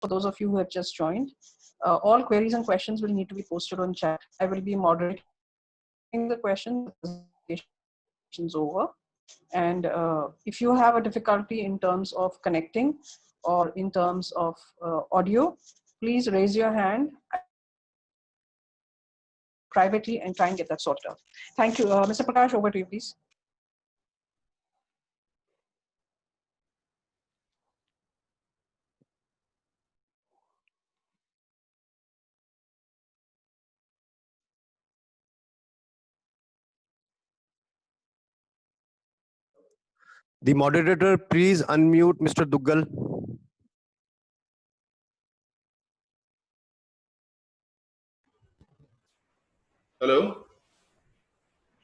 for those of you who have just joined. All queries and questions will need to be posted on chat. I will be moderating the questions as the presentation is over. And if you have a difficulty in terms of connecting or in terms of audio, please raise your hand privately and try and get that sorted out. Thank you. Mr. Prakash, over to you, please. The moderator, please unmute Mr. Duggal. Hello,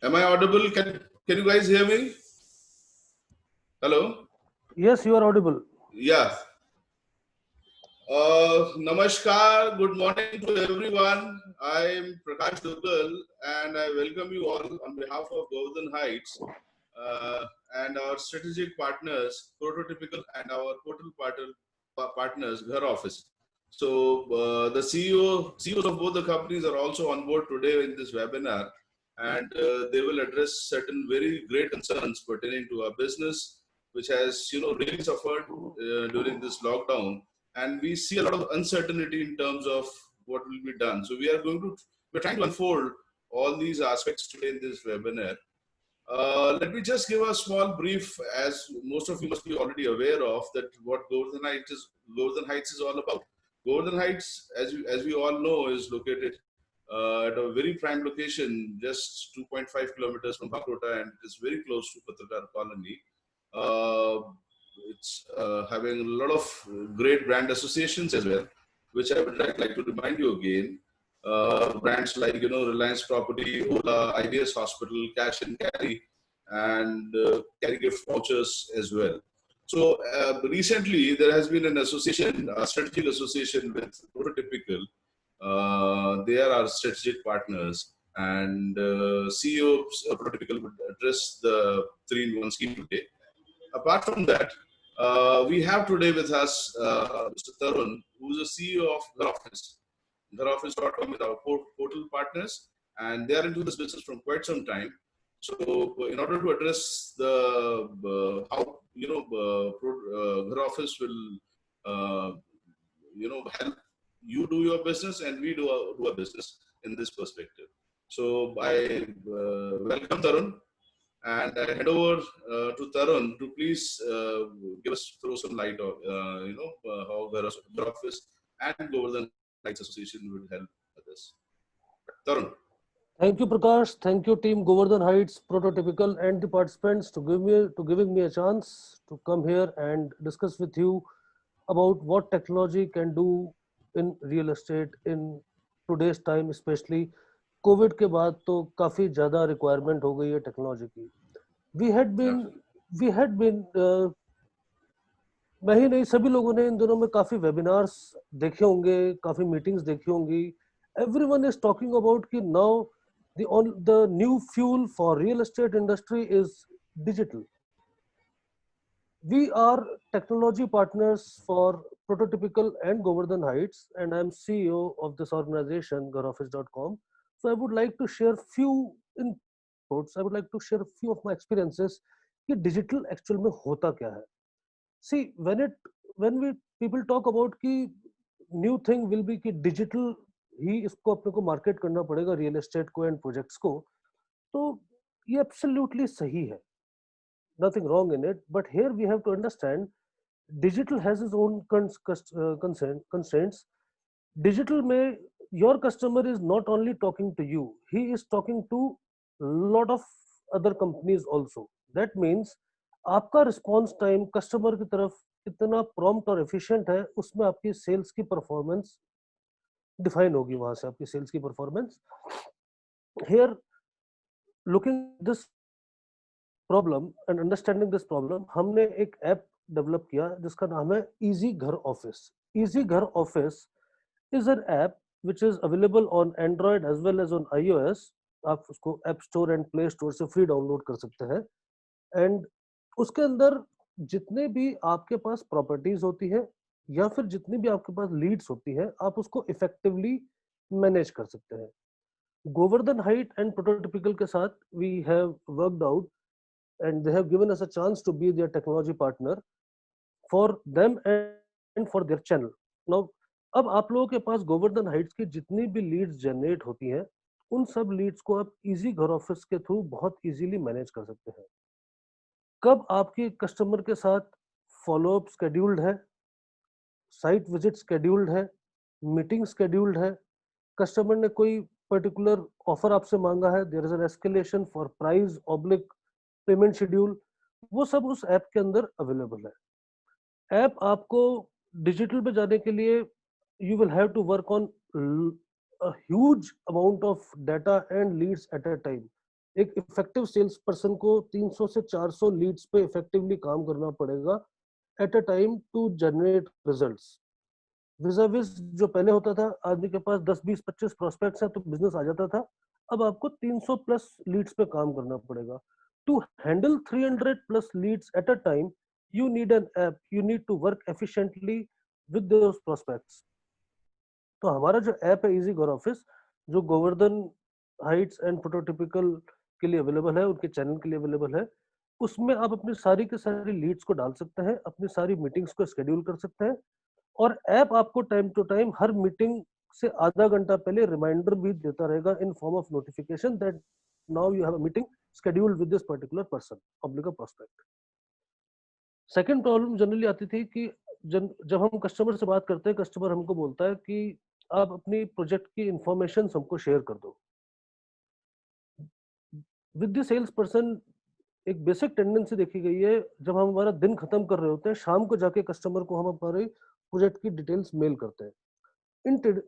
am I audible? Can you guys hear me? Hello. Yes, you are audible. Yeah. Namaskar. Good morning to everyone. I am Prakash Duggal, and I welcome you all on behalf of Govardhan Heights and our strategic partners, Prototypical, and our portal partners, Ghar Office. So the CEOs of both the companies are also on board today in this webinar, and they will address certain very great concerns pertaining to our business, which has really suffered during this lockdown, and we see a lot of uncertainty in terms of what will be done. So we're trying to unfold all these aspects today in this webinar. Let me just give a small brief, as most of you must be already aware of, that what Govardhan Heights is all about. Govardhan Heights, as we all know, is located at a very prime location, just 2.5 kilometers from Bakrota, and it is very close to Patratar Colony. It's having a lot of great brand associations as well, which I would like to remind you again. Brands like Reliance Property, Ola, IBS Hospital, Cash and Carry, and Carry Gift Vouchers as well. So recently there has been an association, a strategic association with Prototypical. They are our strategic partners, and CEO of Prototypical would address the 3-in-1 scheme today. Apart from that, we have today with us Mr. Tarun, who is the CEO of Ghar Office. GharOffice.com is our portal partners, and they are into this business from quite some time. So, in order to address the how Ghar Office will help you do your business and we do our business in this perspective. So, I welcome Tarun. And I hand over to Tarun to please throw some light on how Ghar Office and Govardhan Heights Association will help with this. Tarun. Thank you, Prakash. Thank you, team Govardhan Heights, Prototypical, and the participants to giving me a chance to come here and discuss with you about what technology can do in real estate in today's time, especially Covid के बाद तो काफी ज्यादा requirement हो गई है technology की. We had been मैं ही नहीं, सभी लोगों ने इन दिनों में काफी वेबिनार्स देखे होंगे, काफी मीटिंग्स देखी होंगी. एवरीवन इज टॉकिंग अबाउट कि now the new fuel for real estate industry is digital. We are technology partners for Prototypical and Govardhan Heights, and I am CEO of this organization, GharOffice.com. So I would like to share few inputs. I would like to share a few of my experiences कि digital actual में होता क्या है. See, when people talk about कि new thing will be कि digital ही इसको अपने को मार्केट करना पड़ेगा रियल एस्टेट को एंड प्रोजेक्ट्स को, तो ये एब्सोल्युटली सही है, nothing wrong in it, but here we have to understand digital has its own constraints. Digital में your customer is not only talking to you, he is talking to lot of other companies also. That means आपका response time customer की तरफ कितना prompt और efficient है, उसमें आपकी sales की परफॉर्मेंस डिफाइन होगी. वहां से आपकी सेल्स की performance. Here looking this problem and understanding this problem, हमने एक ऐप डेवलप किया जिसका नाम है easy Ghar office. Easy Ghar office is an app which is available on Android as well as on iOS. आप उसको app store and play store से free download कर सकते हैं. एंड उसके अंदर जितने भी आपके पास प्रॉपर्टीज होती है या फिर जितनी भी आपके पास लीड्स होती है आप उसको इफेक्टिवली मैनेज कर सकते हैं। गोवर्धन हाइट एंड प्रोटोटिपिकल के साथ we have worked out and they have given us a chance to be their technology partner for them and for their channel. Now अब आप लोगों के पास गोवर्धन हाइट्स की जितनी भी लीड्स जनरेट होती हैं उन सब लीड्स को आप इजी घर ऑफिस के थ्रू बहुत इजीली मैनेज कर सकते हैं। कब आपके कस्टमर के साथ फॉलोअप स्केड्यूल्ड है, साइट विजिट शेड्यूल्ड है, मीटिंग शेड्यूल्ड है, कस्टमर ने कोई पर्टिकुलर ऑफर आपसे मांगा है, there is an escalation for price oblique payment schedule, वो सब उस ऐप के अंदर अवेलेबल है। ऐप आपको डिजिटल पे जाने के लिए you will have to work on a huge amount of data and leads at a time। एक इफेक्टिव सेल्स पर्सन को 300 से 400 लीड्स पे इफेक्टिवली काम करना पड़ेगा at a time to generate results. Vis a vis जो पहले होता था आदमी के पास 10 20 25 प्रोस्पेक्ट्स हैं तो बिजनेस आ जाता था, अब आपको 300 प्लस लीड्स पे काम करना पड़ेगा। To handle 300 plus leads at a time you need an app, you need to work efficiently with those prospects. तो हमारा जो ऐप है इजी घर ऑफिस, जो गोवर्धन हाइट्स एंड प्रोटोटिपिकल के लिए अवेलेबल है, उनके चैनल के लिए अवेलेबल है, उसमें आप अपनी सारी के सारी लीड्स को डाल सकते हैं, अपनी सारी मीटिंग्स को स्केड्यूल कर सकते हैं और ऐप आपको टाइम टू टाइम हर मीटिंग से आधा घंटा पहले रिमाइंडर भी देता रहेगा in form of notification that now you have a meeting scheduled with this particular person public prospect। Second problem generally आती थी कि जब हम कस्टमर से बात करते हैं, कस्टमर हमको बोलता है कि आप अपनी प्रोजेक्ट की इंफॉर्मेशन हमको शेयर कर दो। विद द सेल्स पर्सन एक बेसिक टेंडेंसी देखी गई है, जब हम हमारा दिन खत्म कर रहे होते हैं शाम को जाके कस्टमर को हम हमारे प्रोजेक्ट की डिटेल्स मेल करते हैं।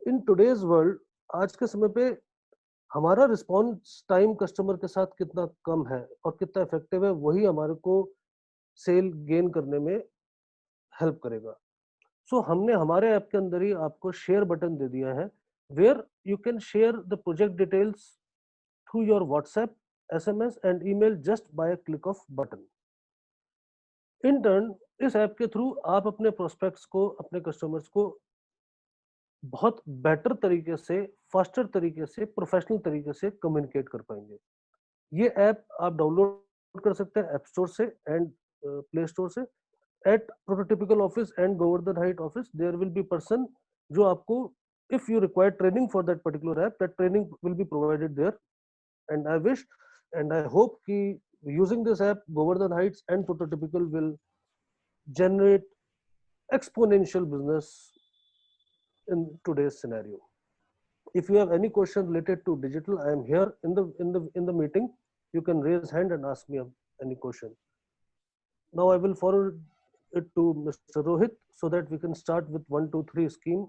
इन टुडेज वर्ल्ड, आज के समय पे हमारा रिस्पॉन्स टाइम कस्टमर के साथ कितना कम है और कितना इफेक्टिव है, वही हमारे को सेल गेन करने में हेल्प करेगा। सो हमने हमारे ऐप के अंदर ही आपको शेयर बटन दे दिया है, where you can share the project details through your WhatsApp, SMS and email just by click of button. In turn इस ऐप के थ्रू आप अपने प्रोस्पेक्ट्स को, अपने कस्टमर्स को बहुत बेटर तरीके से, फास्टर तरीके से, प्रोफेशनल तरीके से कम्युनिकेट कर पाएंगे। ये ऐप आप डाउनलोड कर सकते हैं ऐप स्टोर से एंड प्ले स्टोर से। at prototypical office and Govardhan Height office there will be person जो आपको, if you require training for that particular app, that training will be provided there। and I wish and I hope कि using this app Govardhan Heights and Prototypical will generate exponential business in today's scenario। if you have any question related to digital, I am here in the meeting, you can raise hand and ask me any question। now I will forward it to Mr. Rohit so that we can start with 1 2 3 scheme।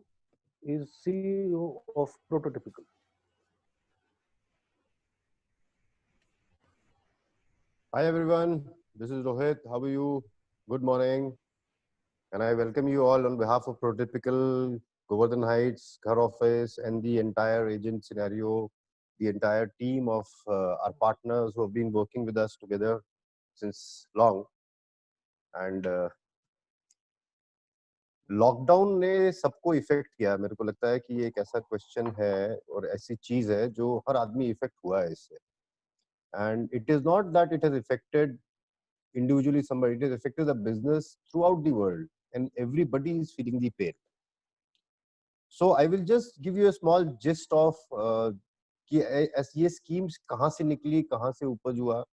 He is CEO of Prototypical। Hi everyone, this is Rohit. How are you? Good morning. And I welcome you all on behalf of Prototypical, Govardhan Heights, Ghar Office, and the entire agent scenario, the entire team of our partners who have been working with us together since long। And lockdown ने सबको effect किया। मेरे को लगता है कि ये एक ऐसा क्वेश्चन है और ऐसी चीज है जो हर आदमी इफेक्ट हुआ है इससे। And it is not that it has affected individually somebody, it has affected the business throughout the world and everybody is feeling the pain। so I will just give you a small gist of कि ये schemes कहाँ से निकली, कहाँ से उपज हुआ।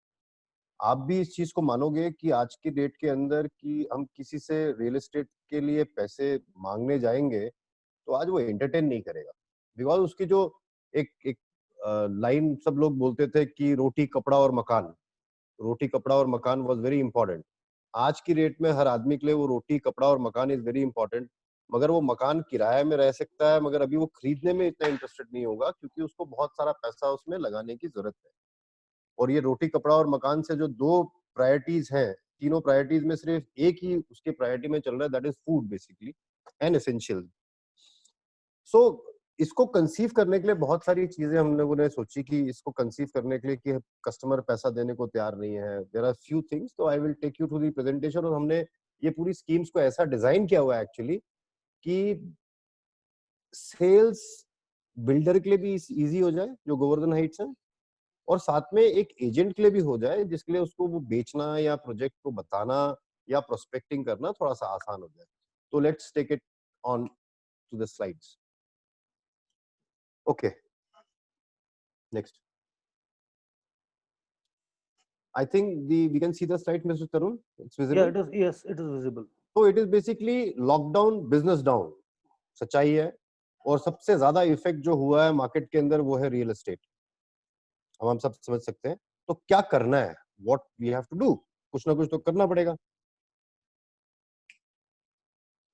आप भी इस चीज को मानोगे कि आज की डेट के अंदर कि हम किसी से रियल एस्टेट के लिए पैसे मांगने जाएंगे तो आज वो एंटरटेन नहीं करेगा, बिकॉज उसकी जो एक लाइन सब लोग बोलते थे कि रोटी कपड़ा और मकान, रोटी कपड़ा और मकान वाज वेरी इंपॉर्टेंट। आज की रेट में हर आदमी के लिए वो रोटी कपड़ा और मकान इज वेरी इंपॉर्टेंट, मगर वो मकान किराए में रह सकता है, मगर अभी वो खरीदने में इतना इंटरेस्टेड नहीं होगा क्योंकि उसको बहुत सारा पैसा उसमें लगाने की जरूरत है। और ये रोटी कपड़ा और मकान से जो दो प्रायोरिटीज हैं, तीनों प्रायोरिटीज में सिर्फ एक ही उसके प्रायोरिटी में चल रहा है, that is food basically and essential. So इसको कंसीव करने के लिए बहुत सारी चीजें हम लोगों ने सोची कि इसको कंसीव करने के लिए कि कस्टमर पैसा देने को तैयार नहीं है, देयर आर फ्यू थिंग्स। तो I will take you through the presentation. और हमने ये पूरी स्कीम्स को ऐसा डिजाइन किया हुआ है एक्चुअली कि सेल्स बिल्डर के लिए भी इजी हो जाए जो गोवर्धन हाइट्स है, और साथ में एक एजेंट के लिए भी हो जाए जिसके लिए उसको वो बेचना या प्रोजेक्ट को बताना या प्रोस्पेक्टिंग करना थोड़ा सा आसान हो जाए. तो let's take it on to the slides. Okay, next. I think we can see the slide, Mr. Tarun. It's visible. Yeah, it is. Yes, it is visible. So it is basically lockdown, business down. सच्चाई है. और सबसे ज्यादा effect जो हुआ है market के अंदर वो है रियल एस्टेट. अब हम सब समझ सकते हैं. तो क्या करना है? What we have to do? कुछ ना कुछ तो करना पड़ेगा.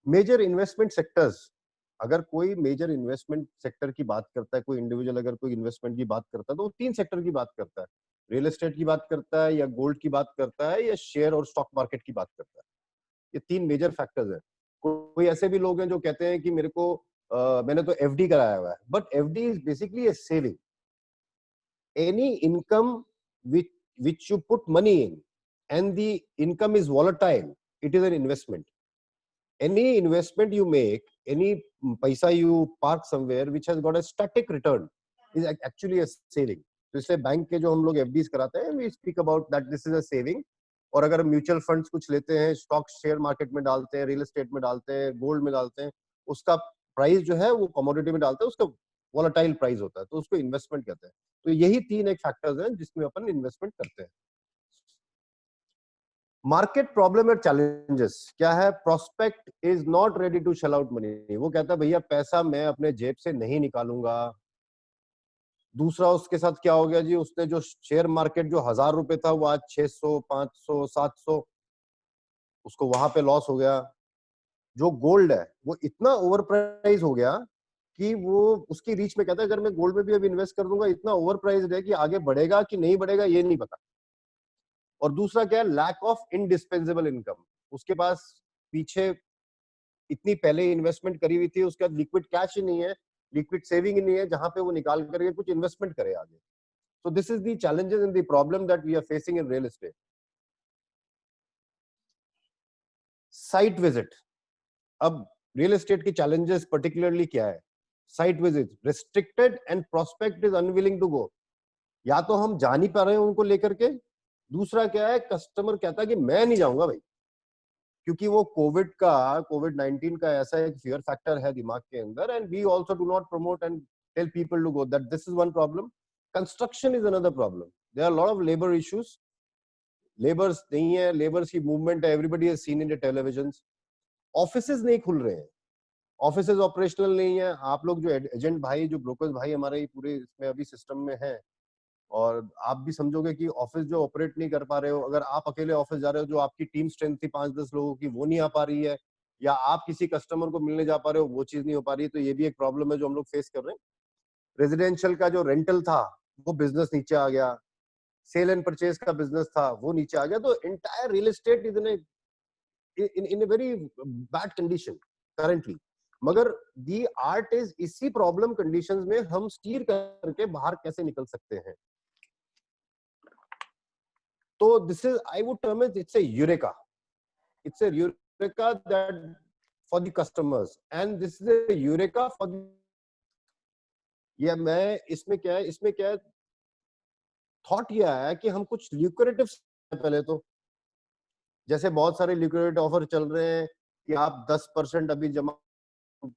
Major investment sectors. अगर कोई मेजर इन्वेस्टमेंट सेक्टर की बात करता है, कोई इंडिविजुअल अगर कोई इन्वेस्टमेंट की बात करता है तो वो 3 सेक्टर की बात करता है. रियल एस्टेट की बात करता है, या गोल्ड की बात करता है, या शेयर और स्टॉक मार्केट की बात करता है. ये 3 मेजर फैक्टर्स हैं. कोई ऐसे भी लोग हैं जो कहते हैं कि मेरे को मैंने तो एफडी कराया हुआ है, but FD is basically a saving. Any income which you put money in and the income is volatile, it is an investment. Any investment you make, any paisa you park somewhere which has got a static return is actually a saving. तो इसलिए bank के जो हम लोग FDs कराते हैं, we speak about that this is a saving. और अगर म्यूचुअल फंड्स कुछ लेते हैं, स्टॉक शेयर मार्केट में डालते हैं, रियल एस्टेट में डालते हैं, गोल्ड में डालते हैं, उसका प्राइस जो है वो कमोडिटी में डालते हैं, उसका वॉलेटाइल प्राइस होता है, तो उसको इन्वेस्टमेंट कहते हैं. तो यही 3 एक फैक्टर्स हैं जिसमें अपन इन्वेस्टमेंट करते हैं. मार्केट प्रॉब्लम और चैलेंजेस क्या है? Prospect is not ready to shell out money. वो कहता है भैया पैसा मैं अपने जेब से नहीं निकालूंगा. दूसरा उसके साथ क्या हो गया जी, उसने जो शेयर मार्केट जो 1000 रुपए था वो आज 600, 500, 700, उसको वहां पे लॉस हो गया. जो गोल्ड है वो इतना ओवर प्राइस हो गया कि वो उसकी रीच में कहता है अगर मैं गोल्ड में भी अब इन्वेस्ट कर दूंगा, इतना ओवर प्राइस है कि आगे बढ़ेगा कि नहीं बढ़ेगा ये नहीं पता. और दूसरा क्या है? Lack of indispensable income. उसके पास पीछे इतनी पहले इन्वेस्टमेंट करी हुई थी, उसके बाद लिक्विड कैश ही नहीं है, लिक्विड सेविंग ही नहीं है जहां पे वो निकाल करके कुछ इन्वेस्टमेंट करे आगे. So this is the challenges and the problem that we are facing in real estate. Site visit. अब real estate की challenges particularly क्या है? Site visit restricted and prospect is unwilling to go. या तो हम जा नहीं पा रहे हैं उनको लेकर के, दूसरा क्या है, कस्टमर कहता है कि मैं नहीं जाऊंगा भाई, क्योंकि वो कोविड-19 का ऐसा एक फियर फैक्टर है दिमाग के अंदर. And we also do not promote and tell people to go. That this is one problem. Construction is another problem. There are lot of labour issues. Labours नहीं है, लेबर्स की मूवमेंट है, everybody has seen in the television. Offices नहीं खुल रहे हैं, offices operational नहीं है. आप लोग जो एजेंट भाई, जो ब्रोकर्स भाई हमारे पूरे इसमें अभी सिस्टम में हैं, और आप भी समझोगे कि ऑफिस जो ऑपरेट नहीं कर पा रहे हो. अगर आप अकेले ऑफिस जा रहे हो, जो आपकी टीम स्ट्रेंथ थी 5-10 लोगों की, वो नहीं आ पा रही है, या आप किसी कस्टमर को मिलने जा पा रहे हो, वो चीज नहीं हो पा रही है. तो ये भी एक प्रॉब्लम है जो हम लोग फेस कर रहे हैं. रेजिडेंशियल का जो रेंटल था वो बिजनेस नीचे आ गया, सेल एंड परचेज का बिजनेस था वो नीचे आ गया. तो entire real estate is in a very bad condition currently. मगर दी आर्ट इज इसी प्रॉब्लम कंडीशंस में हम स्टीयर करके बाहर कैसे निकल सकते हैं. So this is, I would term it, it's a eureka. It's a eureka that for the customers, and this is a eureka for the. ये मैं इसमें क्या है थॉट ये आया कि हम कुछ ल्यूक्रेटिव पहले तो, जैसे बहुत सारे ल्यूक्रेटिव ऑफर चल रहे हैं कि आप 10% अभी जमा,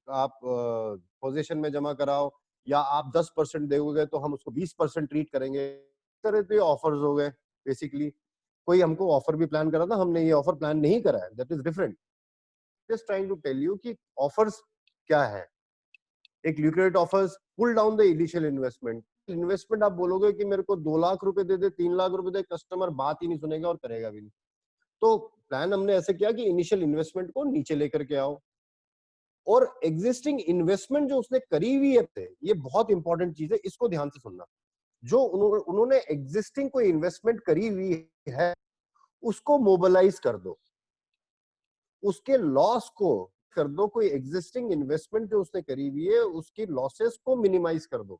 आप पोजीशन में जमा कराओ, या आप 10% दोगे तो हम उसको 20% ट्रीट करेंगे. तरह के ऑफर्स हो गए. बेसिकली कोई हमको ऑफर भी प्लान करा था, हमने ये ऑफर प्लान नहीं करा है. That is different. Just trying to tell you कि ऑफर्स क्या है. एक lucrative offers pull down the initial investment आप बोलोगे कि मेरे को 2 लाख रुपए दे दे, 3 लाख रुपए दे, कस्टमर बात ही नहीं सुनेगा और करेगा भी नहीं. तो प्लान हमने ऐसे किया कि इनिशियल इन्वेस्टमेंट को नीचे लेकर के आओ, और एग्जिस्टिंग इन्वेस्टमेंट जो उसने करी हुई है, ये बहुत इंपॉर्टेंट चीज है, इसको ध्यान से सुनना. जो उन्होंने एग्जिस्टिंग कोई इन्वेस्टमेंट करी हुई है उसको मोबिलाइज कर दो, उसके लॉस को कर दो. कोई एग्जिस्टिंग इन्वेस्टमेंट जो उसने करी हुई है उसकी लॉसेस को मिनिमाइज कर दो.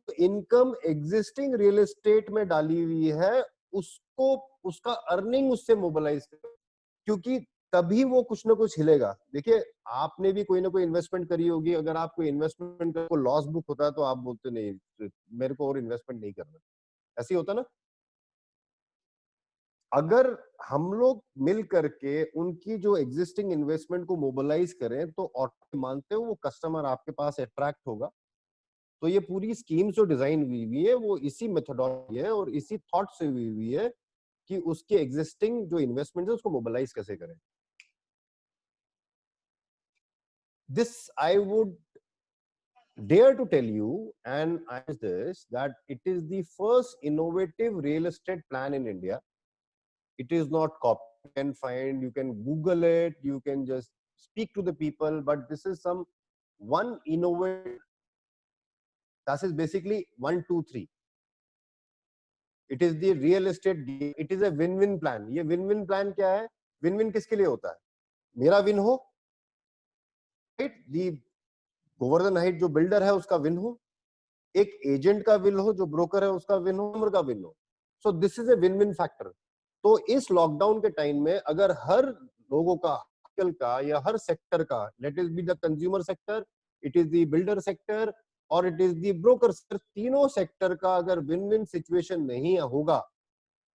इनकम एग्जिस्टिंग रियल एस्टेट में डाली हुई है, उसको उसका अर्निंग उससे मोबिलाइज कर, क्योंकि तभी वो कुछ ना कुछ हिलेगा। देखिए आपने भी कोई ना कोई इन्वेस्टमेंट करी होगी, अगर आप कोई इन्वेस्टमेंट को लॉस बुक होता है तो आप बोलते नहीं मेरे को और इन्वेस्टमेंट नहीं करना, ऐसे ही होता ना। अगर हम लोग मिल करके उनकी जो एग्जिस्टिंग इन्वेस्टमेंट को मोबिलाइज करें तो ऑटो मानते हो वो कस्टमर आपके पास अट्रैक्ट होगा। तो ये पूरी स्कीम जो डिजाइन हुई हुई है वो इसी मेथोडोलॉजी है और इसी थॉट से हुई हुई है कि उसके एग्जिस्टिंग जो इन्वेस्टमेंट है उसको मोबिलाइज कैसे करें। This I would dare to tell you and I this that it is the first innovative real estate plan in India. It is not copy and find, you can Google it, you can just speak to the people, but this is some one innovative, that is basically 1 2 3. It is the real estate, it is a win-win plan. ये win-win plan क्या है? Win-win किसके लिए होता है? मेरा win हो, right? The Govardhan height जो बिल्डर है उसका विन हो, एक एजेंट का विन हो, जो ब्रोकर है उसका विन हो, का विन हो। So this is a win win factor. तो इस लॉकडाउन के टाइम में अगर हर लोगों का या हर सेक्टर का, let it be the consumer sector, it is the builder sector और it is the broker sector, तीनों सेक्टर का अगर विन विन सिचुएशन नहीं होगा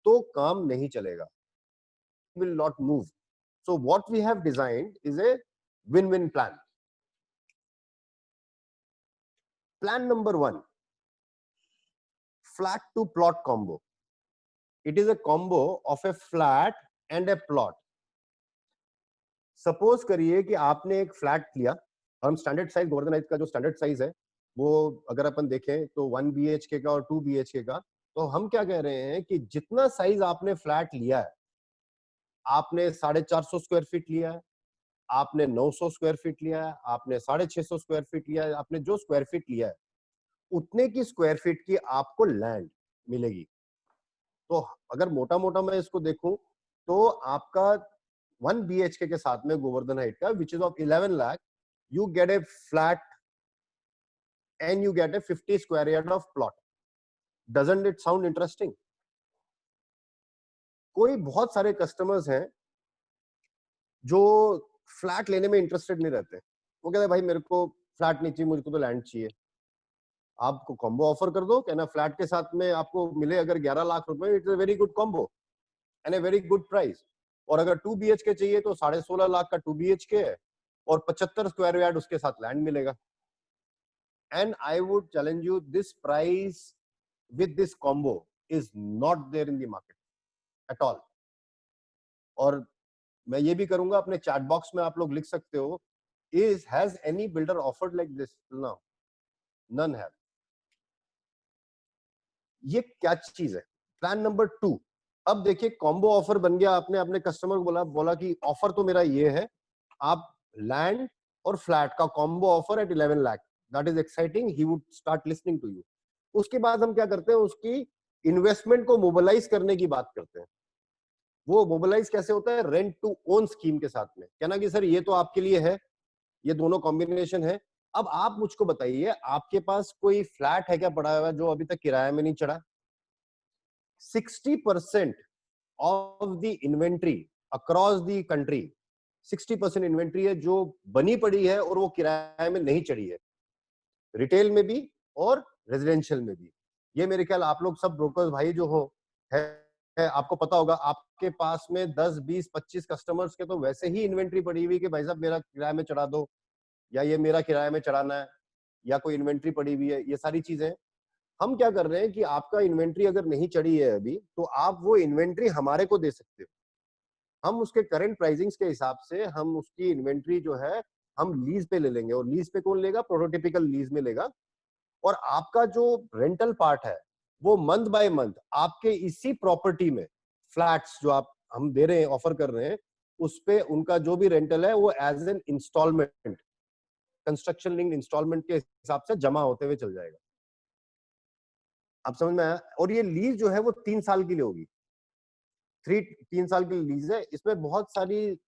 तो काम नहीं चलेगा, will not move. So what we have designed is a win win plan. Plan number 1, flat to plot combo. It is a combo of a flat and a plot. Suppose करिए कि आपने एक फ्लैट लिया, हम standard size Govardhan Heights का जो standard size है वो अगर अपन देखें तो 1 BHK का और 2 BHK का, तो हम क्या कह रहे हैं कि जितना साइज आपने फ्लैट लिया है, आपने 450 स्क्वायर फीट लिया है, आपने 900 स्क्वायर फीट लिया है, आपने 650 स्क्वायर फीट लिया है, आपने जो स्क्वायर फीट लिया है उतने की स्क्वायर फीट की आपको लैंड मिलेगी। तो अगर मोटा मोटा मैं इसको देखूं तो आपका 1 BHK के साथ में गोवर्धन हाइट का which is of 11 lakh, you get A flat and you get A 50 square yard of plot. Doesn't it sound interesting? कोई बहुत सारे कस्टमर्स हैं जो फ्लैट लेने में इंटरेस्टेड नहीं रहते, वो कहते हैं भाई मेरे को फ्लैट नहीं चाहिए, मुझको तो लैंड चाहिए। आपको कॉम्बो ऑफर कर दो, कहना फ्लैट के साथ में आपको मिले अगर 11 लाख रुपए, it's a very good combo and a very good price. और अगर 2 BHK चाहिए तो 16.5 लाख का 2 BHK है और 75 स्क्वायर यार्ड उसके साथ लैंड मिलेगा। And I would challenge you, this price with this combo is not there in the market at all. और मैं ये भी करूंगा, अपने चैट बॉक्स में आप लोग लिख सकते हो, has any builder offered like this now? None have. ये क्या चीज है? Plan number 2। अब देखिए कॉम्बो ऑफर बन गया, आपने अपने कस्टमर को बोला कि ऑफर तो मेरा ये है, आप लैंड और फ्लैट का combo offer at 11 lakh, that is exciting, he would start listening to you. उसके बाद हम क्या करते हैं, उसकी इन्वेस्टमेंट को मोबिलाइज करने की बात करते हैं। वो मोबिलाइज कैसे होता है? रेंट टू ओन स्कीम के साथ में, कहना कि सर ये तो आपके लिए है, ये दोनों कॉम्बिनेशन है। अब आप मुझको बताइए, आपके पास कोई फ्लैट है क्या पड़ा हुआ जो अभी तक किराए में नहीं चढ़ा? 60% of the inventory across the country, 60% inventory है जो बनी पड़ी है और वो किराए में नहीं चढ़ी है, रिटेल में भी और रेजिडेंशियल में भी। ये मेरे ख्याल आप लोग सब ब्रोकर्स भाई जो हो है आपको पता होगा, आपके पास में 10 20 25 कस्टमर्स के तो वैसे ही इन्वेंट्री पड़ी हुई कि भाई साहब मेरा किराए में चढ़ा दो, या ये मेरा किराए में चढ़ाना है, या कोई इन्वेंट्री पड़ी हुई है, ये सारी चीजें। हम क्या कर रहे हैं कि आपका इन्वेंट्री अगर नहीं चढ़ी है अभी, तो आप वो इन्वेंट्री हमारे को दे सकते हो। हम उसके करंट प्राइसिंग्स के हिसाब से हम उसकी इन्वेंट्री जो है हम लीज पे ले लेंगे, और लीज पे कौन लेगा? प्रोटोटिपिकल लीज में लेगा। और आपका जो रेंटल पार्ट है वो मंथ बाय मंथ आपके इसी प्रॉपर्टी में फ्लैट्स जो आप हम दे रहे हैं, ऑफर कर रहे हैं, उस पे उनका जो भी रेंटल है वो as an instalment, construction linked instalment के हिसाब से जमा होते हुए चल जाएगा। आप समझ में आया? और ये लीज जो है वो 3 साल के लिए होगी, 3 साल की लीज है। इसमें बहुत सारी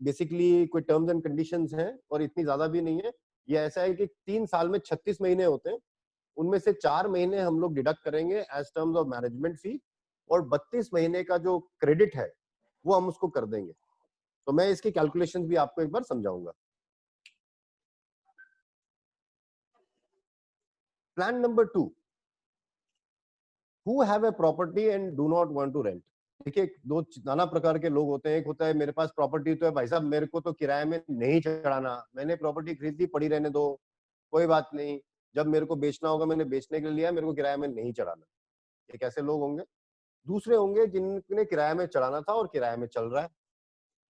बेसिकली कोई टर्म्स एंड कंडीशंस हैं और इतनी ज्यादा भी नहीं है। ये ऐसा है कि 3 साल में 36 महीने होते हैं, उनमें से 4 महीने हम लोग डिडक्ट करेंगे एज टर्म्स ऑफ मैनेजमेंट फी, और 32 महीने का जो क्रेडिट है वो हम उसको कर देंगे। तो मैं इसकी कैलकुलेशंस भी आपको एक बार समझाऊंगा। Plan number 2, who have a property and do not want to rent। देखिए दो नाना प्रकार के लोग होते हैं। एक होता है मेरे पास प्रॉपर्टी तो है भाई साहब, मेरे को तो किराए में नहीं चढ़ाना, मैंने प्रॉपर्टी खरीद ली, पड़ी रहने दो, कोई बात नहीं, जब मेरे को बेचना होगा मैंने बेचने के लिए लिया, मेरे को किराए में नहीं चढ़ाना। एक ऐसे लोग होंगे। दूसरे होंगे जिनने किराए में चढ़ाना था और किराए में चल रहा है।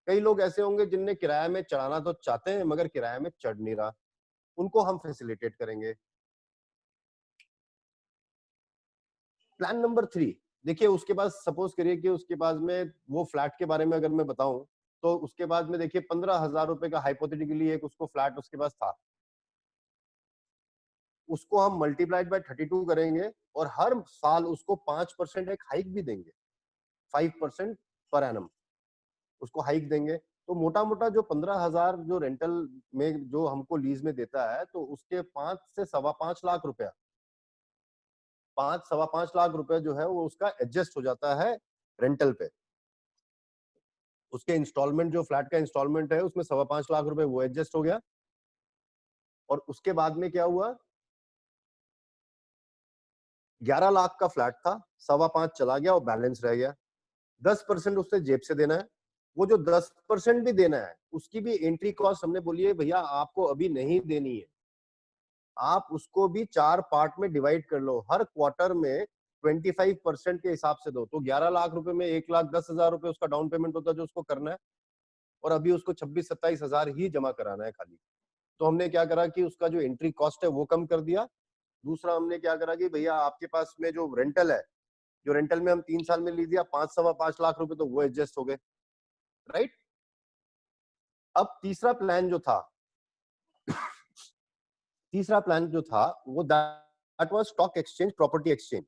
कई लोग ऐसे होंगे जिनने किराए में चढ़ाना तो चाहते हैं मगर किराए में चढ़ नहीं रहा, उनको हम फैसिलिटेट करेंगे। प्लान नंबर 3, देखिए उसके पास सपोज करिए कि उसके पास में वो फ्लैट के बारे में अगर मैं बताऊं तो उसके बाद में देखिए 15,000 रुपए का हाइपोथेटिकली एक उसको फ्लैट उसके पास था। उसको हम मल्टीप्लाइड बाय 32 करेंगे और हर साल उसको 5% एक हाइक भी देंगे, 5% पर एनम उसको हाइक देंगे। तो मोटा मोटा जो 15,000 जो रेंटल में जो हमको लीज में देता है तो उसके 5 से 5.25 लाख रुपया, 5-5.25 लाख रुपए जो है वो उसका एडजस्ट हो जाता है रेंटल पे। उसके इंस्टॉलमेंट जो फ्लैट का इंस्टॉलमेंट है उसमें 5.25 लाख रुपए वो एडजस्ट हो गया। और उसके बाद में क्या हुआ, 11 लाख का फ्लैट था, 5.25 चला गया और बैलेंस रह गया। 10% उससे जेब से देना है। वो जो 10% भी देना है उसकी भी एंट्री कॉस्ट हमने बोली है भैया आपको अभी नहीं देनी है, आप उसको भी 4 पार्ट में डिवाइड कर लो, हर क्वार्टर में 25% के हिसाब से दो। तो 11 लाख रुपए में 1,10,000 रुपए उसका डाउन पेमेंट होता है जो उसको करना है, और अभी उसको 26-27 हजार ही जमा कराना है खाली। तो हमने क्या करा कि उसका जो एंट्री कॉस्ट है वो कम कर दिया। दूसरा हमने क्या करा कि भैया आपके पास में जो रेंटल है, जो रेंटल में हम 3 साल में ली दिया 5-5.25 लाख रुपए, तो वो एडजस्ट हो गए, राइट। अब तीसरा प्लान जो था वो that was stock exchange, property exchange.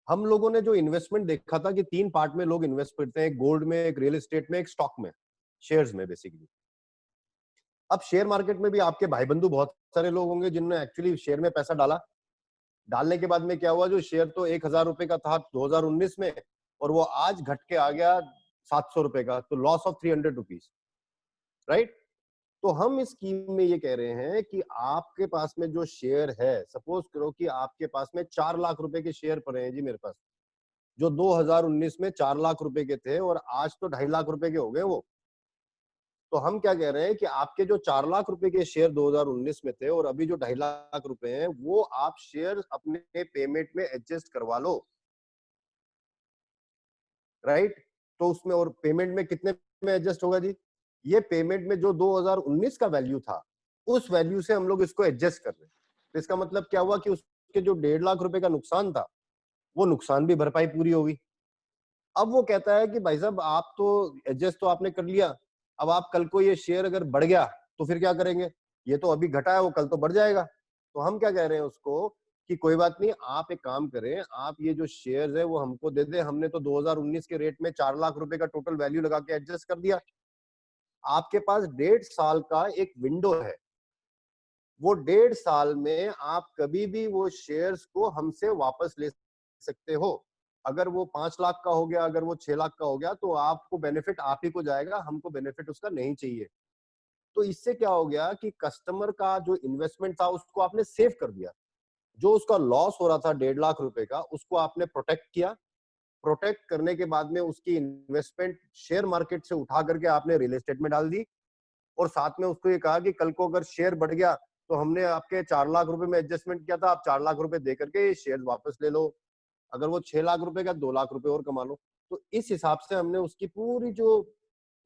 हम लोगों ने जो इन्वेस्टमेंट देखा था कि 3 पार्ट में लोग इन्वेस्ट करते हैं, एक गोल्ड में, एक रियल एस्टेट में, एक स्टॉक में, शेयर्स में बेसिकली। अब शेयर मार्केट में भी आपके भाई बंधु बहुत सारे लोग होंगे जिन्होंने एक्चुअली शेयर में पैसा डाला। डालने के बाद में क्या हुआ, जो शेयर तो 1,000 रुपए का था 2019 में और वो आज घट के आ गया 700 रुपए का, तो लॉस ऑफ 300 रुपीज, राइट। तो हम इस स्कीम में ये कह रहे हैं कि आपके पास में जो शेयर है, सपोज करो कि आपके पास में 4 लाख रुपए के शेयर पड़े हैं जी मेरे पास, जो 2019 में 4 लाख रुपए के थे और आज तो 2.5 लाख रुपए के हो गए वो। तो हम क्या कह रहे हैं कि आपके जो 4 लाख रुपए के शेयर 2019 में थे और अभी जो 2.5 लाख रुपए हैं वो आप शेयर अपने पेमेंट में एडजस्ट करवा लो, राइट। तो उसमें और पेमेंट में कितने में एडजस्ट होगा जी, ये पेमेंट में जो 2019 का वैल्यू था उस वैल्यू से हम लोग इसको एडजस्ट कर रहे हैं। तो इसका मतलब क्या हुआ कि उसके जो 1.5 लाख रुपए का नुकसान था वो नुकसान भी भरपाई पूरी होगी। अब वो कहता है कि भाई साहब आप तो एडजस्ट तो आपने कर लिया, अब आप कल को ये शेयर अगर बढ़ गया तो फिर क्या करेंगे, ये तो अभी घटा है वो कल तो बढ़ जाएगा। तो हम क्या कह रहे हैं उसको कि कोई बात नहीं, आप एक काम करें, आप ये जो शेयर्स है वो हमको दे दे, हमने तो 2019 के रेट में 4 लाख रुपए का टोटल वैल्यू लगा के एडजस्ट कर दिया। आपके पास 1.5 साल का एक विंडो है, वो 1.5 साल में आप कभी भी वो शेयर्स को हमसे वापस ले सकते हो। अगर वो 5 लाख का हो गया, अगर वो 6 लाख का हो गया, तो आपको बेनिफिट आप ही को जाएगा, हमको बेनिफिट उसका नहीं चाहिए। तो इससे क्या हो गया कि कस्टमर का जो इन्वेस्टमेंट था उसको आपने सेव कर दिया। जो उसका लॉस हो रहा था 1.5 लाख रुपए का, उसको आपने प्रोटेक्ट किया। प्रोटेक्ट करने के बाद में उसकी इन्वेस्टमेंट शेयर मार्केट से उठा करके आपने रियल एस्टेट में डाल दी, और साथ में उसको ये कहा कि कल को अगर शेयर बढ़ गया तो हमने आपके 4 लाख रुपए में एडजस्टमेंट किया था, आप 4 लाख रुपए दे करके ये शेयर वापस ले लो, अगर वो 6 लाख रुपए का 2 लाख रुपए और कमा लो। तो इस हिसाब से हमने उसकी पूरी जो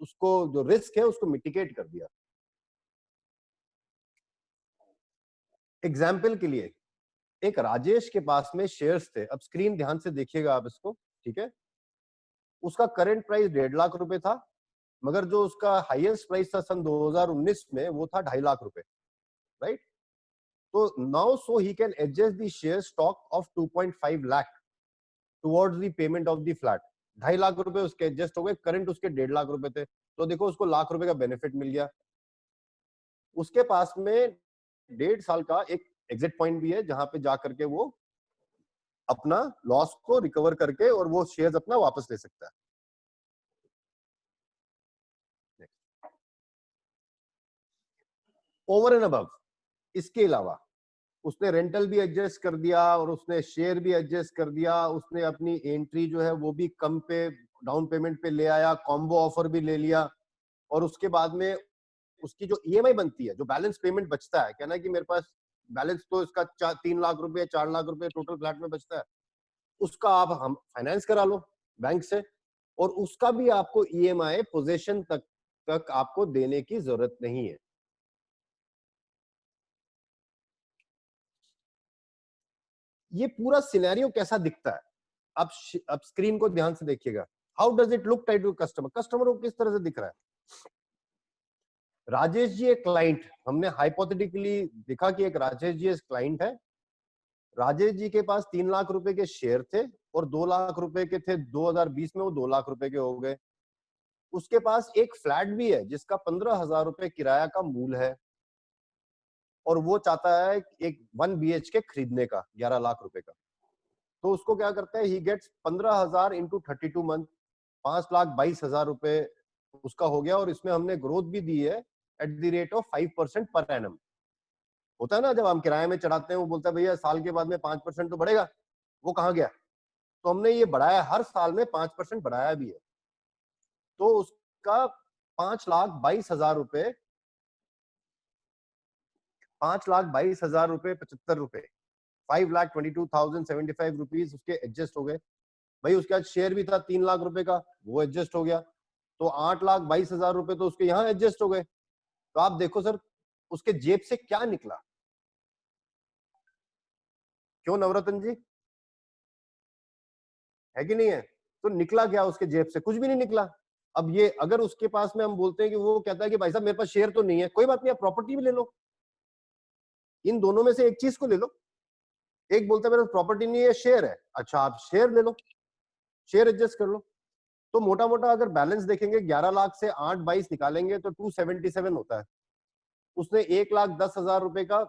उसको जो रिस्क है उसको मिटिगेट कर दिया। एग्जाम्पल के लिए, एक राजेश के पास में शेयर्स थे, अब स्क्रीन ध्यान से देखिएगा आप इसको, ठीक है। उसका करंट प्राइस 1.5 लाख रुपए था, मगर जो उसका हाईएस्ट प्राइस था सन 2019 में वो था 2.5 लाख रुपए, राइट। तो now so he can adjust the share stock of 2.5 lakh towards the payment of the flat. 2.5 lakh रुपए उसके एडजस्ट हो गए, करंट उसके 1.5 लाख रुपए थे, तो देखो उसको लाख रुपए का बेनिफिट मिल गया। उसके पास में 1.5 साल का एक एग्जिट पॉइंट भी है जहां पे जा करके वो अपना लॉस को रिकवर करके और वो शेयर्स अपना वापस ले सकता है। ओवर एंड अबव, इसके अलावा उसने रेंटल भी एडजस्ट कर दिया और उसने शेयर भी एडजस्ट कर दिया, उसने अपनी एंट्री जो है वो भी कम पे डाउन पेमेंट पे ले आया, कॉम्बो ऑफर भी ले लिया, और उसके बाद में उसकी जो ईएमआई बनती है, जो बैलेंस पेमेंट बचता है, कहना है कि मेरे पास बैलेंस तो इसका 3 लाख रुपए 4 लाख रुपए टोटल फ्लैट में बचता है, उसका आप हम फाइनेंस करा लो बैंक से, और उसका भी आपको ईएमआई पोजीशन तक आपको देने की जरूरत नहीं है। ये पूरा सिनेरियो कैसा दिखता है, अब स्क्रीन को ध्यान से देखिएगा। How does it look to customer, customer को किस तरह से दिख रहा है। राजेश जी एक क्लाइंट, हमने हाइपोथेटिकली दिखा कि एक राजेश जी एक क्लाइंट है। राजेश जी के पास 3 लाख रुपए के शेयर थे और 2 लाख रुपए के थे 2020 में, वो 2 लाख रुपए के हो गए। उसके पास एक फ्लैट भी है जिसका 15,000 रुपए किराया का मूल है, और वो चाहता है एक 1 BHK खरीदने का 11 लाख रुपए का। तो उसको क्या करता है, ही गेट्स 15,000 इंटू 32 मंथ, 5,22,000 रुपए उसका हो गया। और इसमें हमने ग्रोथ भी दी है at the rate of 5% per annum. होता है ना, जब हम किराए में चढ़ाते हैं, वो बोलता है भैया साल के बाद में 5% तो बढ़ेगा, वो कहाँ गया। तो हमने ये बढ़ाया, हर साल में 5% बढ़ाया भी है। तो उसका 5,22,000 रुपए, 5,22,000 रुपए 75 रुपए, 5,22,075 रुपीज उसके एडजस्ट हो गए। भाई उसके बाद शेयर भी था 3 लाख रुपए का, वो एडजस्ट हो गया। तो 8,22,000 रुपए तो उसके यहाँ एडजस्ट हो गए। तो आप देखो सर, उसके जेब से क्या निकला। क्यों नवरत्न जी, है कि नहीं है। तो निकला क्या उसके जेब से, कुछ भी नहीं निकला। अब ये अगर उसके पास में हम बोलते हैं कि वो कहता है कि भाई साहब मेरे पास शेयर तो नहीं है, कोई बात नहीं, आप प्रॉपर्टी भी ले लो, इन दोनों में से एक चीज को ले लो। एक बोलता है मेरे पास प्रॉपर्टी नहीं है, शेयर है, अच्छा आप शेयर ले लो, शेयर एडजस्ट कर लो। तो मोटा मोटा अगर बैलेंस देखेंगे 11 लाख से 8,22 निकालेंगे तो 277 होता है। उसने 1,10,000 रुपए का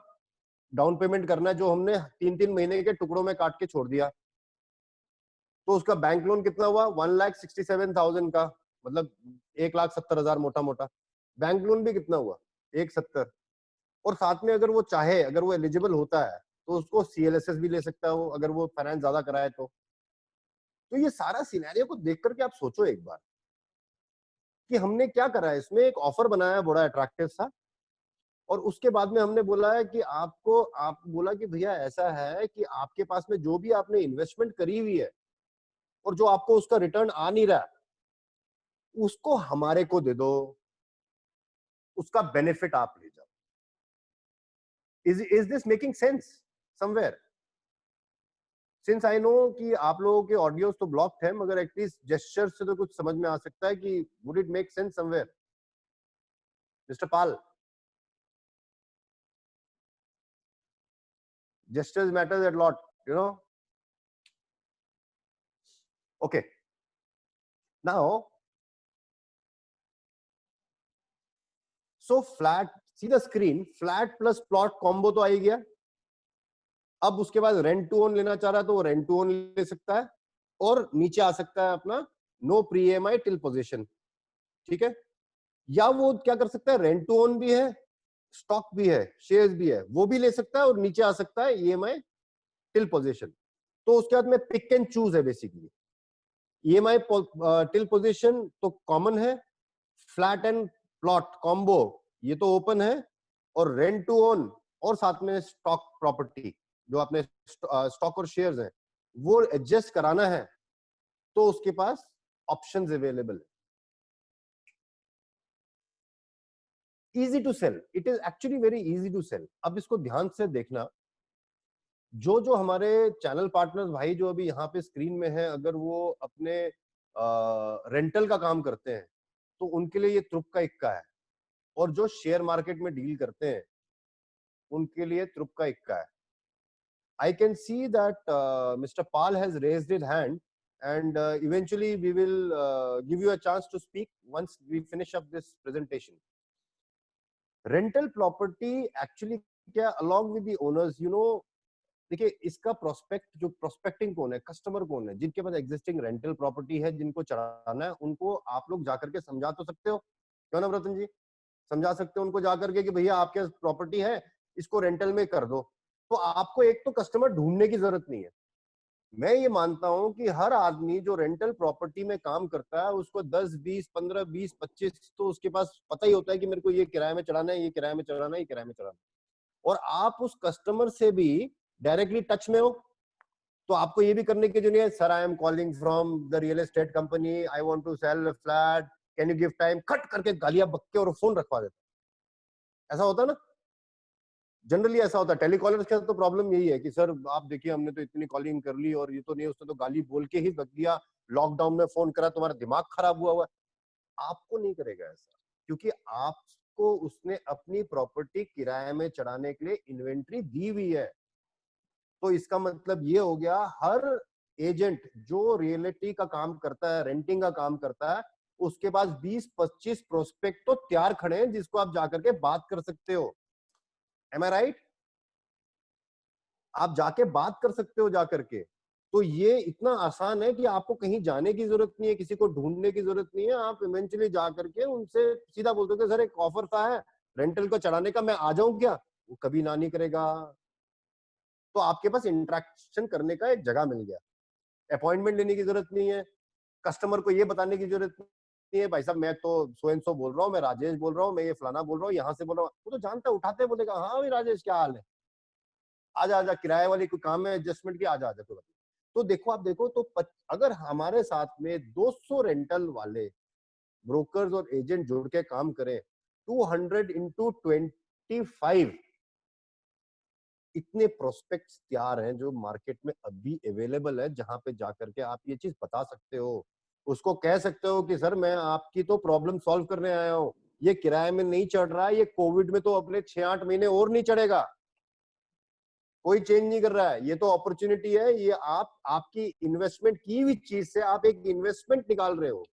डाउन पेमेंट करना है, जो हमने 3-3 महीने के टुकड़ों में काट के छोड़ दिया। तो उसका बैंक लोन कितना हुआ, 1,67,000 का, मतलब 1,70,000 मोटा मोटा। बैंक लोन भी कितना हुआ, 170। और साथ में अगर वो चाहे, अगर वो एलिजिबल होता है तो उसको CLSS भी ले सकता है वो, अगर वो फाइनेंस ज्यादा कराए तो ये सारा सिनेरियो को देख करके आप सोचो एक बार कि हमने क्या करा है। इसमें एक ऑफर बनाया बड़ा अट्रैक्टिव सा, और उसके बाद में हमने बोला है कि आपको, आप बोला कि भैया ऐसा है कि आपके पास में जो भी आपने इन्वेस्टमेंट करी हुई है और जो आपको उसका रिटर्न आ नहीं रहा, उसको हमारे को दे दो, उसका बेनिफिट आप ले जाओ। Is this making sense somewhere? Since I know कि आप लोगों के ऑडियोज तो ब्लॉक्ड है, मगर एटलीस्ट जेस्चर से तो कुछ समझ में आ सकता है कि would it make sense somewhere. Mister Pal, gestures matters a lot, you know. Okay, now so flat, see the screen, flat plus plot combo तो आ ही गया। अब उसके बाद रेंट टू ओन लेना चाह रहा है तो वो रेंट टू ओन ले सकता है, और नीचे आ सकता है अपना no pre EMI till position, ठीक है। या वो क्या कर सकता है, रेंट टू ओन भी है, स्टॉक भी है, शेयर्स भी है, वो भी ले सकता है, और नीचे आ सकता है EMI टिल पोजीशन। तो उसके बाद में पिक एंड चूज है बेसिकली। EMI टिल पोजीशन तो कॉमन है, फ्लैट एंड प्लॉट कॉम्बो ये तो ओपन है, और रेंट टू ओन और साथ में स्टॉक प्रॉपर्टी, जो आपने स्टॉक और शेयर्स हैं वो एडजस्ट कराना है, तो उसके पास ऑप्शंस अवेलेबल है। Easy to sell, it is actually very easy to sell. अब इसको ध्यान से देखना, जो जो हमारे चैनल पार्टनर्स भाई जो अभी यहाँ पे स्क्रीन में है, अगर वो अपने रेंटल का काम करते हैं तो उनके लिए ये त्रुप का इक्का है, और जो शेयर मार्केट में डील करते हैं उनके लिए त्रुप का इक्का है। I can see that Mr. Pal has raised his hand, and eventually we will give you a chance to speak once we finish up this presentation. Rental property actually, along with the owners, you know, देखिए इसका prospect, जो prospecting कौन है, customer कौन है, जिनके पास existing rental property है, जिनको चढ़ाना है, उनको आप लोग जाकर के समझा तो सकते हो, क्यों ना रतन जी? समझा सकते हो उनको जाकर के कि भैया आपके प्रॉपर्टी है, इसको रेंटल में कर दो। तो आपको एक तो कस्टमर ढूंढने की जरूरत नहीं है। मैं ये मानता हूं कि हर आदमी जो रेंटल प्रॉपर्टी में काम करता है उसको 10, 20, 15, 20, 25 तो उसके पास पता ही होता है कि मेरे को ये किराए में चढ़ाना है, ये किराए में चढ़ाना है, ये किराए में चढ़ाना है। और आप उस कस्टमर से भी डायरेक्टली टच में हो, तो आपको ये भी करने की जरूरत नहीं है, sir I am calling from the real estate company, I want to sell a flat, can you give time, cut करके गालियां बक के और फोन रखवा देता। ऐसा होता है ना, जनरली ऐसा होता है। टेलीकॉलर्स के साथ तो प्रॉब्लम यही है कि सर आप देखिए हमने तो इतनी कॉलिंग कर ली और ये तो नहीं, उसने तो गाली बोल के ही रख दिया, लॉकडाउन में फोन करा, तुम्हारा दिमाग खराब हुआ है। आपको नहीं करेगा ऐसा, क्योंकि आपको उसने अपनी प्रॉपर्टी किराए में चढ़ाने के लिए इन्वेंट्री दी हुई है। तो इसका मतलब ये हो गया, हर एजेंट जो रियलिटी का काम करता है, रेंटिंग का काम करता है, उसके पास 20-25 प्रोस्पेक्ट तो तैयार खड़े हैं जिसको आप जाकर के बात कर सकते हो। एम आई राइट? आप जाके बात कर सकते हो जाकर के। तो ये इतना आसान है कि आपको कहीं जाने की जरूरत नहीं है, किसी को ढूंढने की जरूरत नहीं है। आप इवेंचुअली जाकर के उनसे सीधा बोल दो सर एक ऑफर सा है रेंटल को चढ़ाने का, मैं आ जाऊं क्या? वो कभी ना नहीं करेगा। तो आपके पास इंटरेक्शन करने का एक जगह मिल गया, अपॉइंटमेंट लेने की जरूरत नहीं है, कस्टमर को ये बताने की जरूरत नहीं है भाई साहब मैं तो सो एंड सो बोल रहा हूँ, मैं राजेश बोल रहा हूँ, मैं ये फलाना बोल रहा हूँ, यहाँ से बोल रहा हूँ। वो तो जानता है, उठाते बोलेगा हाँ भाई राजेश क्या हाल है, आजा आजा, किराए वाली कोई काम है एडजस्टमेंट की, आजा आजा कोई बात नहीं। तो देखो आप देखो तो अगर हमारे साथ में 200 रेंटल वाले ब्रोकर्स और एजेंट जुड़ के काम करें, 200 into 25 इतने प्रोस्पेक्ट्स तैयार हैं जो मार्केट में अभी अवेलेबल है, जहां पे जाकर के आप ये चीज बता सकते हो, उसको कह सकते हो कि सर मैं आपकी तो प्रॉब्लम सॉल्व करने आया हूँ, ये किराए में नहीं चढ़ रहा है, ये कोविड में तो अपने 6-8 महीने और नहीं चढ़ेगा, कोई चेंज नहीं कर रहा है, ये तो अपॉर्चुनिटी है, ये आप आपकी इन्वेस्टमेंट की हुई चीज से आप एक इन्वेस्टमेंट निकाल रहे हो,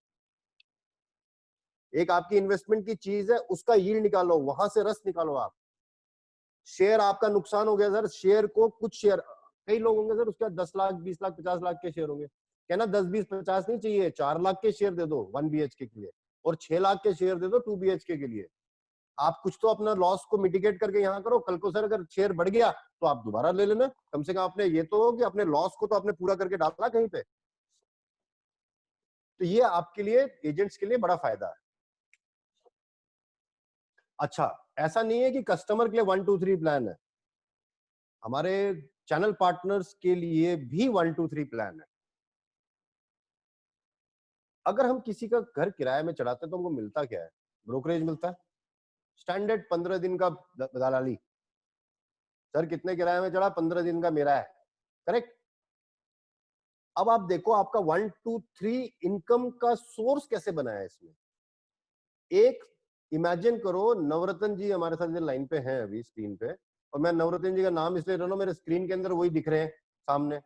एक आपकी इन्वेस्टमेंट की चीज है उसका यील्ड निकालो, वहां से रस निकालो आप। शेयर आपका नुकसान हो गया सर, शेयर को कुछ शेयर, कई लोग होंगे सर उसका 10 लाख 20 लाख 50 लाख के शेयर होंगे, कहना 10 20 50 नहीं चाहिए, 4 लाख के शेयर दे दो 1 BHK के लिए और 6 लाख के शेयर दे दो 2 BHK के लिए। आप कुछ तो अपना लॉस को मिटिगेट करके यहाँ करो, कल को सर अगर शेयर बढ़ गया तो आप दोबारा ले लेना, कम से कम आपने ये तो हो कि अपने लॉस को तो आपने पूरा करके डाला कहीं पे। तो ये आपके लिए एजेंट्स के लिए बड़ा फायदा है। अच्छा, ऐसा नहीं है कि कस्टमर के लिए 1 2 3 प्लान है, हमारे चैनल पार्टनर्स के लिए भी 1 2 3 प्लान है। अगर हम किसी का घर किराए में चढ़ाते हैं तो हमको मिलता क्या है? ब्रोकरेज मिलता है, स्टैंडर्ड 15 दिन का दलाली, सर कितने किराए में चढ़ा, 15 दिन का मेरा है, करेक्ट। अब आप देखो आपका 1 2 3 इनकम का सोर्स कैसे बनाया है इसमें। एक इमेजिन करो, नवरत्न जी हमारे साथ लाइन पे हैं अभी स्क्रीन पे, और मैं नवरत्न जी का नाम इसलिए ले रहा हूं, मेरे स्क्रीन के अंदर वही दिख रहे हैं सामने।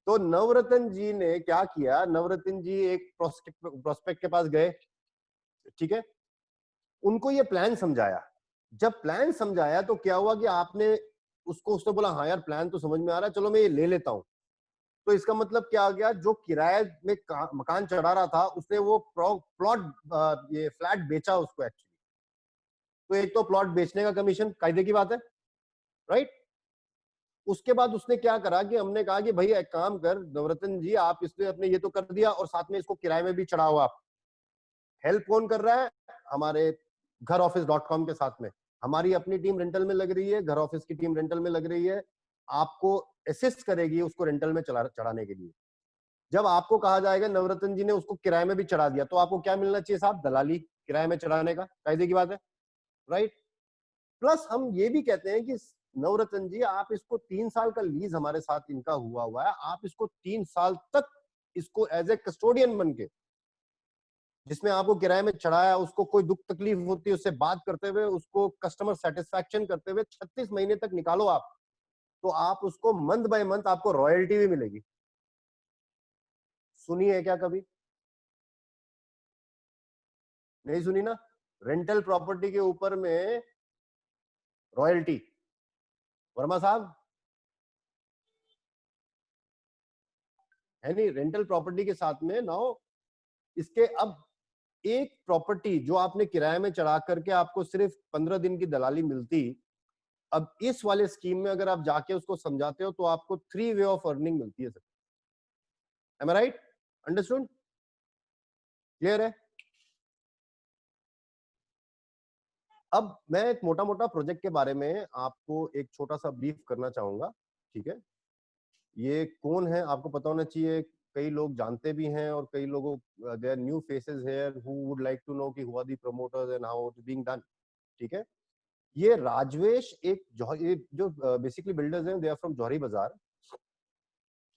तो नवरत्न जी ने क्या किया, नवरत्न जी एक प्रोस्पेक्ट के पास गए, ठीक है, उनको ये प्लान समझाया, जब प्लान समझाया तो क्या हुआ कि आपने उसको, उसने बोला हाँ यार प्लान तो समझ में आ रहा है, चलो मैं ये ले लेता हूं। तो इसका मतलब क्या आ गया, जो किराए में मकान चढ़ा रहा था उसने वो प्लॉट, ये फ्लैट बेचा उसको एक्चुअली। तो एक तो प्लॉट बेचने का कमीशन, कायदे की बात है, राइट। उसके बाद उसने क्या करा कि हमने कहा कि भाई एक काम कर नवरत्न जी, आप इसने अपने ये तो कर दिया और साथ में इसको किराए में भी चढ़ाओ। आप हेल्प कौन कर रहा है? हमारे घरऑफिस.com के साथ में हमारी अपनी टीम रेंटल में लग रही है, घर ऑफिस की टीम रेंटल में लग रही है, आपको असिस्ट करेगी उसको रेंटल में चढ़ाने के लिए। जब आपको कहा जाएगा नवरत्न जी ने उसको किराए में भी चढ़ा दिया, तो आपको क्या मिलना चाहिए साहब? दलाली, किराए में चढ़ाने का, कायदे की बात है, राइट। प्लस हम ये भी कहते हैं कि नवरत्न जी आप इसको 3 साल का लीज हमारे साथ इनका हुआ है, आप इसको 3 साल तक इसको एज ए कस्टोडियन बन के, जिसमें आपको किराए में चढ़ाया, उसको कोई दुख तकलीफ होती है उससे बात करते हुए, उसको कस्टमर सेटिस्फैक्शन करते हुए 36 महीने तक निकालो आप, तो आप उसको मंथ बाय मंथ आपको रॉयल्टी भी मिलेगी। सुनी है क्या कभी? नहीं सुनी ना? रेंटल प्रॉपर्टी के ऊपर में रॉयल्टी। वर्मा साहब है नहीं, रेंटल प्रॉपर्टी के साथ में नाउ इसके अब एक प्रॉपर्टी जो आपने किराए में चढ़ा करके आपको सिर्फ 15 दिन की दलाली मिलती, अब इस वाले स्कीम में अगर आप जाके उसको समझाते हो तो आपको 3 वे ऑफ अर्निंग मिलती है सर। एम आई राइट? अंडरस्टूड? क्लियर है? अब मैं एक मोटा मोटा प्रोजेक्ट के बारे में आपको एक छोटा सा ब्रीफ करना चाहूंगा, ठीक है? ये कौन है आपको पता होना चाहिए, कई लोग जानते भी हैं और कई लोगों they are new faces here who would like to know कि who are the promoters and how it is being done, ठीक है? ये राजवेश एक जो बेसिकली बिल्डर्स हैं, दे are from Johari Bazaar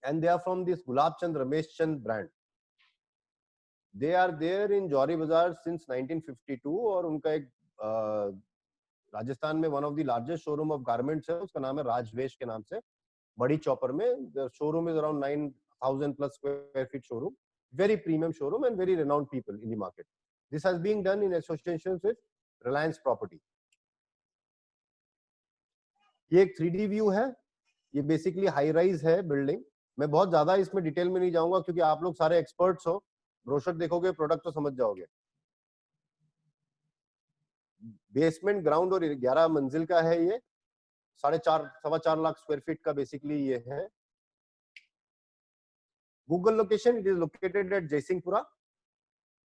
and they are from this Gulab Chand Ramesh Chand brand. They are there in Johari Bazaar since 1952 और उनका एक राजस्थान में one of the largest showroom of garments है, उसका नाम है राजवेश के नाम से, बड़ी चौपर में। The showroom is around 9,000 plus square feet showroom, very premium showroom and very renowned people in the market. This has been done in association with Reliance Property. ये एक 3D व्यू है, ये बेसिकली हाई राइज है building. मैं बहुत ज्यादा इसमें detail में नहीं जाऊंगा क्योंकि आप लोग सारे एक्सपर्ट्स हो, ब्रोशर देखोगे प्रोडक्ट तो समझ जाओगे। बेसमेंट ग्राउंड और 11 मंजिल का है ये, 4.5-4.25 लाख स्क्वायर फीट का बेसिकली ये है। Google location, it is located at Jaisinghpura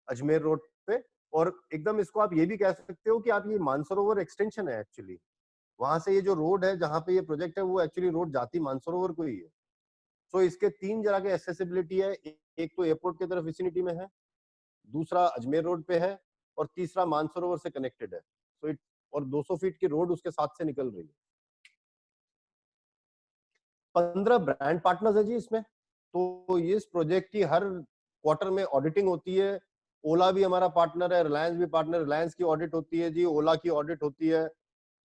Ajmer road पे, और एकदम इसको आप ये भी कह सकते हो कि आप ये मानसरोवर एक्सटेंशन है एक्चुअली। वहां से ये जो रोड है जहां पे ये प्रोजेक्ट है वो एक्चुअली रोड जाती मानसरोवर को ही है। सो इसके 3 जगह के एक्सेसिबिलिटी है, एक तो एयरपोर्ट की तरफ विसिनिटी में है, दूसरा अजमेर रोड पे है और तीसरा मानसरोवर से कनेक्टेड है। सो इट और 200 फीट की रोड उसके साथ से निकल रही है। 15 ब्रांड पार्टनर्स है जी इसमें। तो इस प्रोजेक्ट की हर क्वार्टर में ऑडिटिंग होती है। ओला भी हमारा पार्टनर है, रिलायंस भी पार्टनर, रिलायंस की ऑडिट होती है जी, ओला की ऑडिट होती है,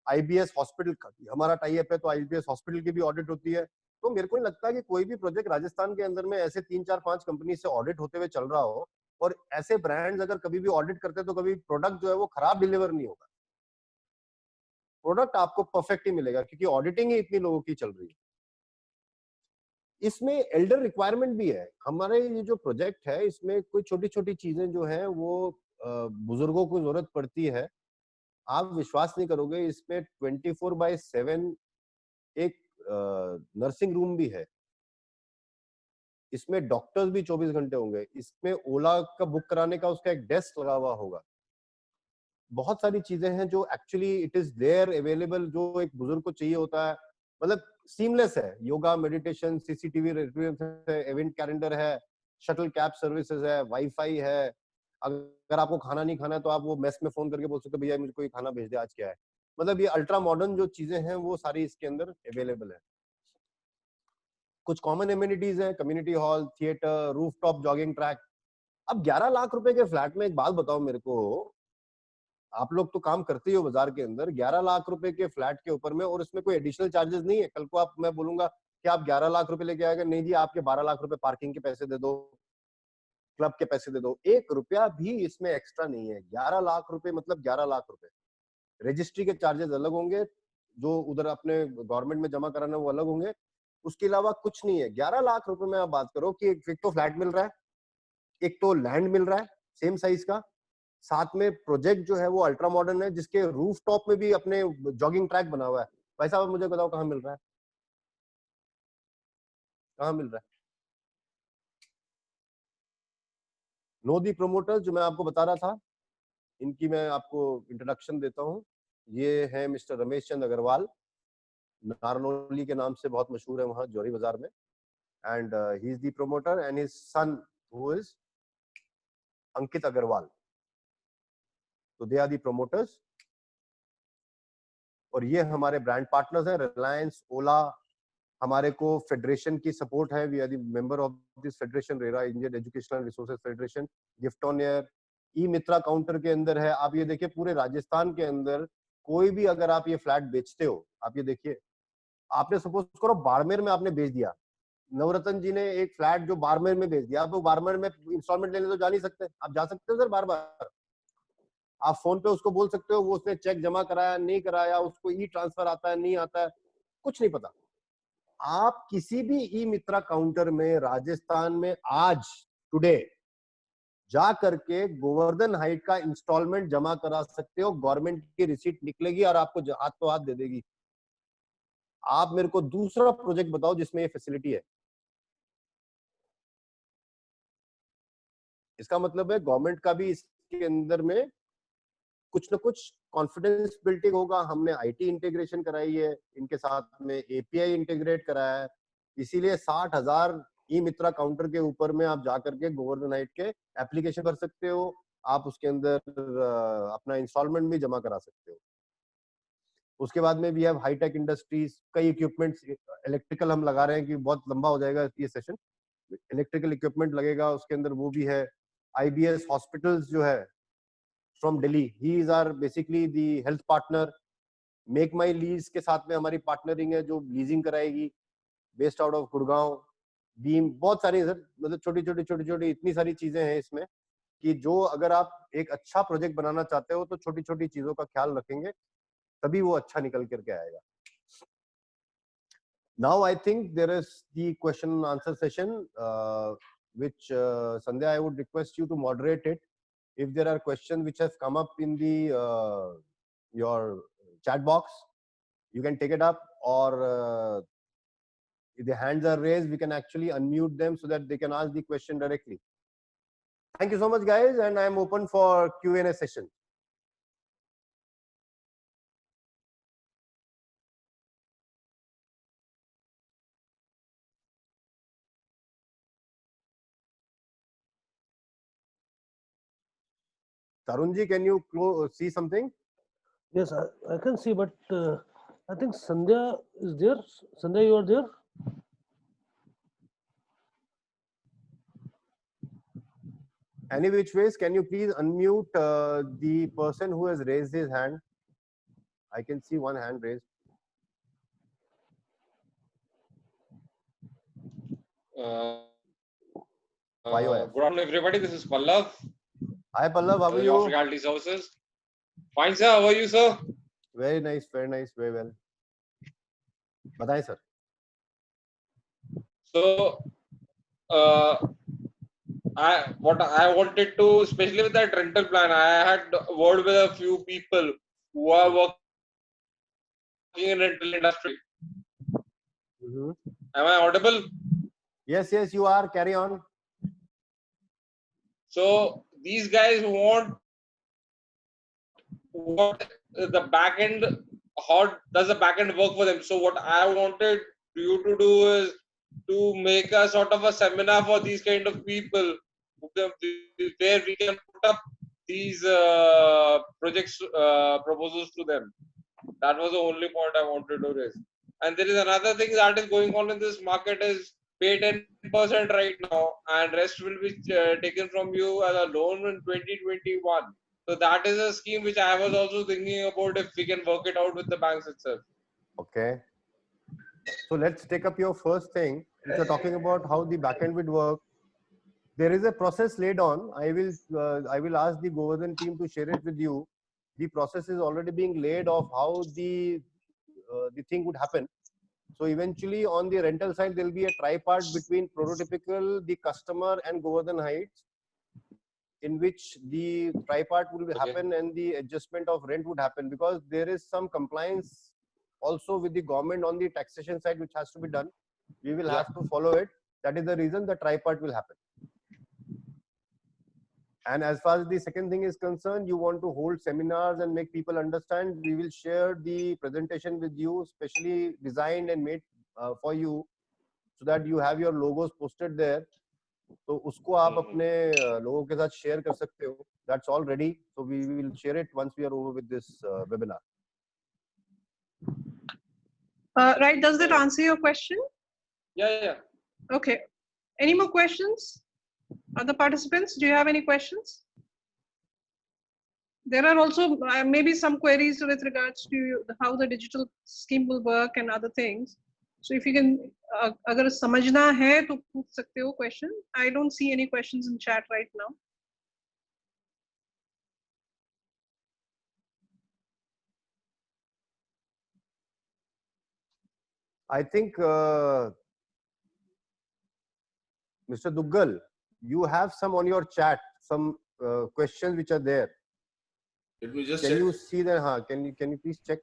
आईबीएस हॉस्पिटल का हमारा टाई अप है तो आईबीएस हॉस्पिटल की भी ऑडिट होती है। तो मेरे को नहीं लगता कि कोई भी प्रोजेक्ट राजस्थान के अंदर में ऐसे 3-4-5 कंपनी से ऑडिट होते हुए चल रहा हो, और ऐसे ब्रांड्स अगर कभी भी ऑडिट करते तो कभी प्रोडक्ट जो है वो खराब डिलीवर नहीं होगा, प्रोडक्ट आपको परफेक्ट ही मिलेगा क्योंकि ऑडिटिंग ही इतनी लोगों की चल रही है। इसमें एल्डर रिक्वायरमेंट भी है। हमारे ये जो प्रोजेक्ट है इसमें कोई छोटी छोटी चीजें जो है वो बुजुर्गों को जरूरत पड़ती है। आप विश्वास नहीं करोगे, इसमें 24/7 एक नर्सिंग रूम भी है, इसमें डॉक्टर्स भी 24 घंटे होंगे, इसमें ओला का बुक कराने का उसका एक डेस्क लगा हुआ होगा। बहुत सारी चीजें हैं जो actually it is there available, जो एक बुजुर्ग को चाहिए होता है। मतलब सीमलेस है, yoga, meditation, CCTV event calendar है, शटल कैब सर्विसेज है, वाईफाई है। अगर आपको खाना नहीं खाना है तो आप वो मेस में फोन करके बोल सकते हो भैया मुझे कोई खाना भेज दे, आज क्या है। मतलब ये अल्ट्रा मॉडर्न जो चीजें हैं वो सारी इसके अंदर अवेलेबल है। कुछ कॉमन एमिनिटीज है, community hall, theatre, rooftop jogging track. अब 11 लाख रुपए के फ्लैट में एक बात बताओ मेरे को, आप लोग तो काम करते ही हो बाजार के अंदर, 11 लाख रुपए के फ्लैट के ऊपर में, और इसमें कोई एडिशनल चार्जेस नहीं है। कल को आप मैं बोलूंगा कि आप 11 लाख रुपए लेके आएगा, नहीं जी आपके 12 लाख रुपए पार्किंग के पैसे दे दो, क्लब के पैसे दे दो, 1 रुपया भी इसमें एक्स्ट्रा नहीं है। 11 लाख रुपए मतलब 11 लाख रुपए। रजिस्ट्री के चार्जेस अलग होंगे, जो उधर अपने गवर्नमेंट में जमा कराना वो अलग होंगे, उसके अलावा कुछ नहीं है। 11 लाख रुपए में आप बात करो कि एक तो फ्लैट मिल रहा है, एक तो लैंड मिल रहा है सेम साइज का, साथ में प्रोजेक्ट जो है वो अल्ट्रा मॉडर्न है, जिसके रूफ टॉप में भी अपने जॉगिंग ट्रैक बना हुआ है। भाई साहब मुझे बताओ कहाँ मिल रहा है, कहाँ मिल रहा है? नो दी प्रोमोटर्स जो मैं आपको बता रहा था, इनकी मैं आपको इंट्रोडक्शन देता हूँ। ये है मिस्टर रमेश चंद अग्रवाल, नारनौली के नाम से बहुत मशहूर है वहां जौहरी बाजार में, and he is the promoter and his son who is Ankit Agarwal. तो दे आर दी प्रोमोटर्स, और ये हमारे ब्रांड पार्टनर्स हैं, रिलायंस, ओला। हमारे को फेडरेशन की सपोर्ट है, we are the member of this federation, RERA Indian educational resources federation. Gift on air, e Mitra counter के अंदर है। आप ये देखिए पूरे राजस्थान के अंदर कोई भी अगर आप ये फ्लैट बेचते हो, आप ये देखिए, आपने सपोज करो बाड़मेर में आपने बेच दिया, नवरत्न जी ने एक फ्लैट जो बाड़मेर में बेच दिया, आप वो बाड़मेर में इंस्टॉलमेंट लेने तो जा नहीं सकते, आप जा सकते हो सर बार बार, आप फोन पे उसको बोल सकते हो, वो उसने चेक जमा कराया नहीं कराया, उसको ई ट्रांसफर आता है नहीं आता है, कुछ नहीं पता। आप किसी भी ई मित्रा काउंटर में राजस्थान में आज टुडे जा करके गोवर्धन हाइट का इंस्टॉलमेंट जमा करा सकते हो, गवर्नमेंट की रिसीट निकलेगी और आपको हाथ तो हाथ दे देगी। आप मेरे को दूसरा प्रोजेक्ट बताओ जिसमें ये फैसिलिटी है। इसका मतलब है गवर्नमेंट का भी इसके अंदर में कुछ ना कुछ कॉन्फिडेंस बिल्डिंग होगा। हमने आईटी इंटीग्रेशन कराई है, इनके साथ में एपीआई इंटीग्रेट कराया है, इसीलिए 60,000 ई मित्रा काउंटर के ऊपर में आप जाकर के गोवर्धन हाइट के एप्लीकेशन कर सकते हो। आप उसके अंदर अपना इंस्टॉलमेंट भी जमा करा सकते हो। उसके बाद में भी है हाईटेक इंडस्ट्रीज, कई इक्विपमेंट्स इलेक्ट्रिकल हम लगा रहे हैं कि बहुत लंबा हो जाएगा ये सेशन। इलेक्ट्रिकल इक्विपमेंट लगेगा उसके अंदर, वो भी है। आईबीएस हॉस्पिटल्स जो है from Delhi, he is are basically the health partner. Make my lease के साथ में हमारी पार्टनरिंग है जो लीजिंग कराएगी, based out of Gurgaon. Beam, बहुत सारी सर, मतलब छोटी छोटी इतनी सारी चीजें हैं इसमें कि जो अगर आप एक अच्छा प्रोजेक्ट बनाना चाहते हो तो छोटी छोटी चीजों का ख्याल रखेंगे तभी वो अच्छा निकल करके आएगा। Now I think there is the question and answer session, which Sandhya, I would request you to moderate it. If there are questions which have come up in the your chat box, you can take it up, or if the hands are raised, we can actually unmute them so that they can ask the question directly. Thank you so much, guys, and I am open for Q&A session. Tarunji, can you see something? Yes, I can see, but I think Sandhya is there. Sandhya, you are there? Any which ways, can you please unmute the person who has raised his hand? I can see one hand raised. Good afternoon, everybody. This is Pallav. Hi, Pallav. How are you? Of Reality Services. Fine, sir. How are you, sir? Very nice, very well. Bataye, sir. So, what I wanted to, especially with that rental plan, I had word with a few people who are working in rental industry. Am I audible? Yes, you are. Carry on. So these guys want what the back end, how does the back end work for them? So what I wanted you to do is to make a sort of a seminar for these kind of people where we can put up these projects proposals to them. That was the only point I wanted to raise. And there is another thing that is going on in this market is pay 10% right now and rest will be taken from you as a loan in 2021. So that is a scheme which I was also thinking about if we can work it out with the banks itself. Okay. So let's take up your first thing. If you're talking about how the backend would work, there is a process laid on. I will ask the Govardhan team to share it with you. The process is already being laid of how the thing would happen. So eventually on the rental side, there will be a tripart between prototypical, the customer and Govardhan Heights, in which the tripart will happen and the adjustment of rent would happen, because there is some compliance also with the government on the taxation side which has to be done. We will have to follow it. That is the reason the tripart will happen. And as far as the second thing is concerned, you want to hold seminars and make people understand. We will share the presentation with you, specially designed and made for you, so that you have your logos posted there. तो उसको आप अपने लोगों के साथ share कर सकते हो. That's all ready. So we will share it once we are over with this webinar. Right. Does that answer your question? Yeah. Okay. Any more questions? Other participants, do you have any questions? There are also maybe some queries with regards to how the digital scheme will work and other things. So if you can, agar samajhna hai to pooch sakte ho question. I don't see any questions in chat right now. I think Mr. Duggal, you have some on your chat, some questions which are there. Let me just Can check. you see that? Haan, can you please check?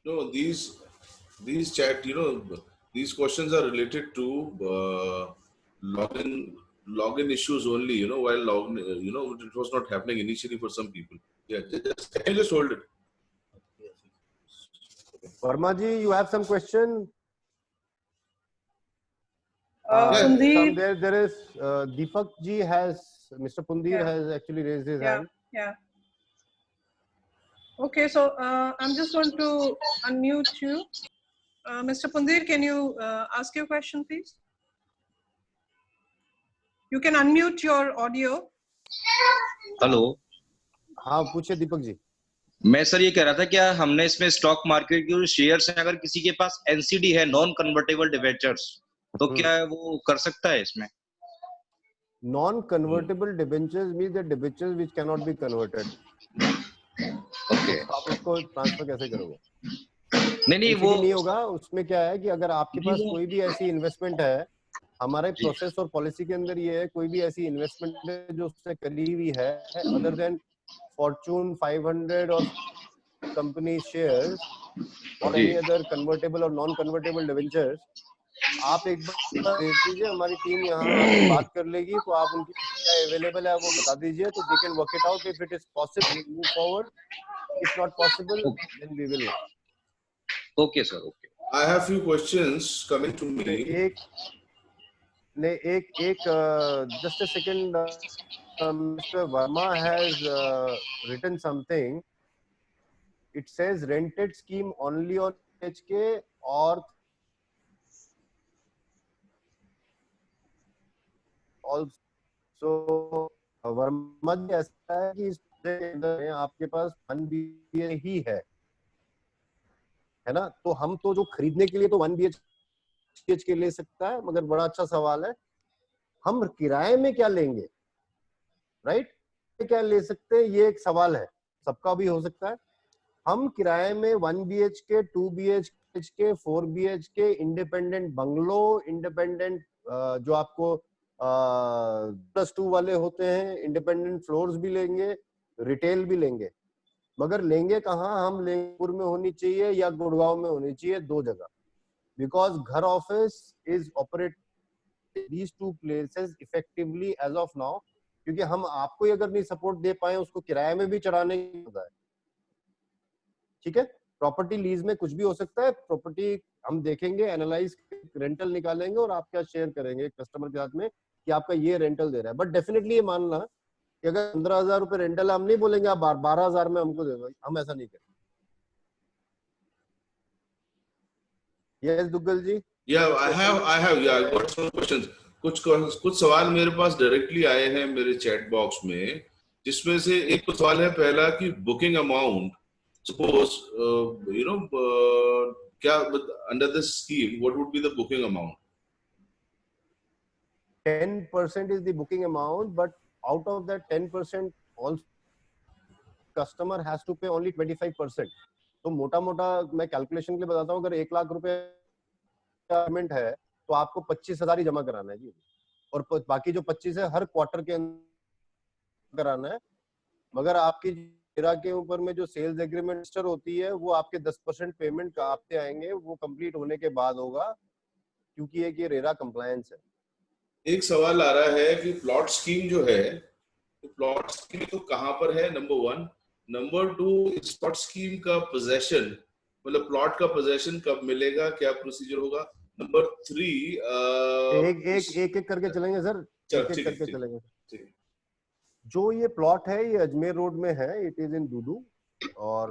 No, these chat, these questions are related to login issues only. While login, it was not happening initially for some people. Yeah, can you just hold it? Verma ji, you have some question? Yeah. Pundeer, There is Deepak ji has, Mr. Pundeer Yeah. has actually raised his hand. yeah. Okay, so I'm just going to unmute you. Mr. Pundeer, can you ask your question, please? You can unmute your audio. Hello, हाँ पूछे दीपक जी। मैं sir ये कह रहा था क्या हमने इसमें स्टॉक मार्केट के जो शेयर्स हैं, अगर किसी के पास एनसीडी है, नॉन कन्वर्टेबल डिबेंचर्स, तो क्या वो कर सकता है इसमें? Non-convertible debentures means the debentures which cannot be converted. Okay, आप उसको ट्रांसफर कैसे करोगे? नहीं वो नहीं होगा। उसमें क्या है कि अगर आपके पास कोई भी ऐसी इन्वेस्टमेंट है, हमारे प्रोसेस और पॉलिसी के अंदर ये है, कोई भी ऐसी इन्वेस्टमेंट है जो उसने करी हुई है अदर देन Fortune 500 और कंपनी शेयर्स और एनी अदर कन्वर्टेबल और नॉन कन्वर्टेबल डिवेंचर्स, आप एक बार भेज दीजिए, हमारी टीम यहाँ आपसे बात कर लेगी, तो आप उनकी क्या अवेलेबल है वो बता दीजिए, तो they can work it out. If it is possible move forward, if not possible then we will not. Okay sir, okay. I have few questions coming to me. एक just a second, Mr. Verma has written something. It says rented scheme only on HK or also Verma ji ऐसा है कि इस के अंदर आपके पास 1 BHK ही है ना? तो हम तो जो खरीदने के लिए तो 1 BHK ले सकता है, मगर बड़ा अच्छा सवाल है, हम किराए में क्या लेंगे, राइट? क्या ले सकते हैं, ये एक सवाल है, सबका भी हो सकता है। हम किराए में 1 BHK, 2 BHK, 4 BHK, independent bungalow, independent जो आपको +2 वाले होते हैं, इंडिपेंडेंट फ्लोर्स भी लेंगे, रिटेल भी लेंगे, मगर लेंगे कहाँ? हम लेंगपुर में होनी चाहिए या गुड़गांव में होनी चाहिए, 2 जगह, बिकॉज घर office is operate these 2 places effectively as of now, क्योंकि हम आपको ही अगर नहीं सपोर्ट दे पाए उसको किराए में भी चढ़ाने की होता है, ठीक है? प्रॉपर्टी लीज में कुछ भी हो सकता है, प्रॉपर्टी हम देखेंगे, एनालाइज, रेंटल निकालेंगे और आपका शेयर करेंगे कस्टमर के साथ में कि आपका ये रेंटल दे रहा है। बट डेफिनेटली ये मानना कि अगर 15,000 रुपए रेंटल, हम नहीं बोलेंगे आप 12,000 में हमको दे दो, हम ऐसा नहीं करेंगे। Yes Duggal ji. Yeah, I have, yeah, I got some questions. कुछ सवाल मेरे पास डायरेक्टली आए हैं मेरे चैट बॉक्स में, जिसमें से एक तो सवाल है पहला कि बुकिंग अमाउंट, सपोज क्या under this scheme what would be the booking amount? 10% is the booking amount, but out of that 10% also customer has to pay only 25%. तो मोटा मोटा मैं कैलकुलेशन के लिए बताता हूँ, अगर 1 लाख रुपए पेमेंट है तो आपको 25,000 ही जमा कराना है जी, और बाकी जो 25 है हर क्वार्टर के अंदर कराना है। मगर आपकी रेरा के ऊपर में जो सेल्स एग्रीमेंट रजिस्टर होती है वो आपके 10% पेमेंट का आपके आएंगे, वो कंप्लीट होने के बाद होगा, क्योंकि ये रेरा कंप्लायंस है। एक सवाल आ रहा है कि प्लॉट स्कीम जो है, तो प्लॉट स्कीम तो कहाँ पर है, नंबर 1। नंबर 2, इस प्लॉट स्कीम का पोजेशन, मतलब प्लॉट का पोजेशन कब मिलेगा, क्या प्रोसीजर होगा? नंबर 3, एक करके चलेंगे सर, एक करके चलेंगे। जो ये प्लॉट है ये अजमेर रोड में है, इट इज इन दूदू, और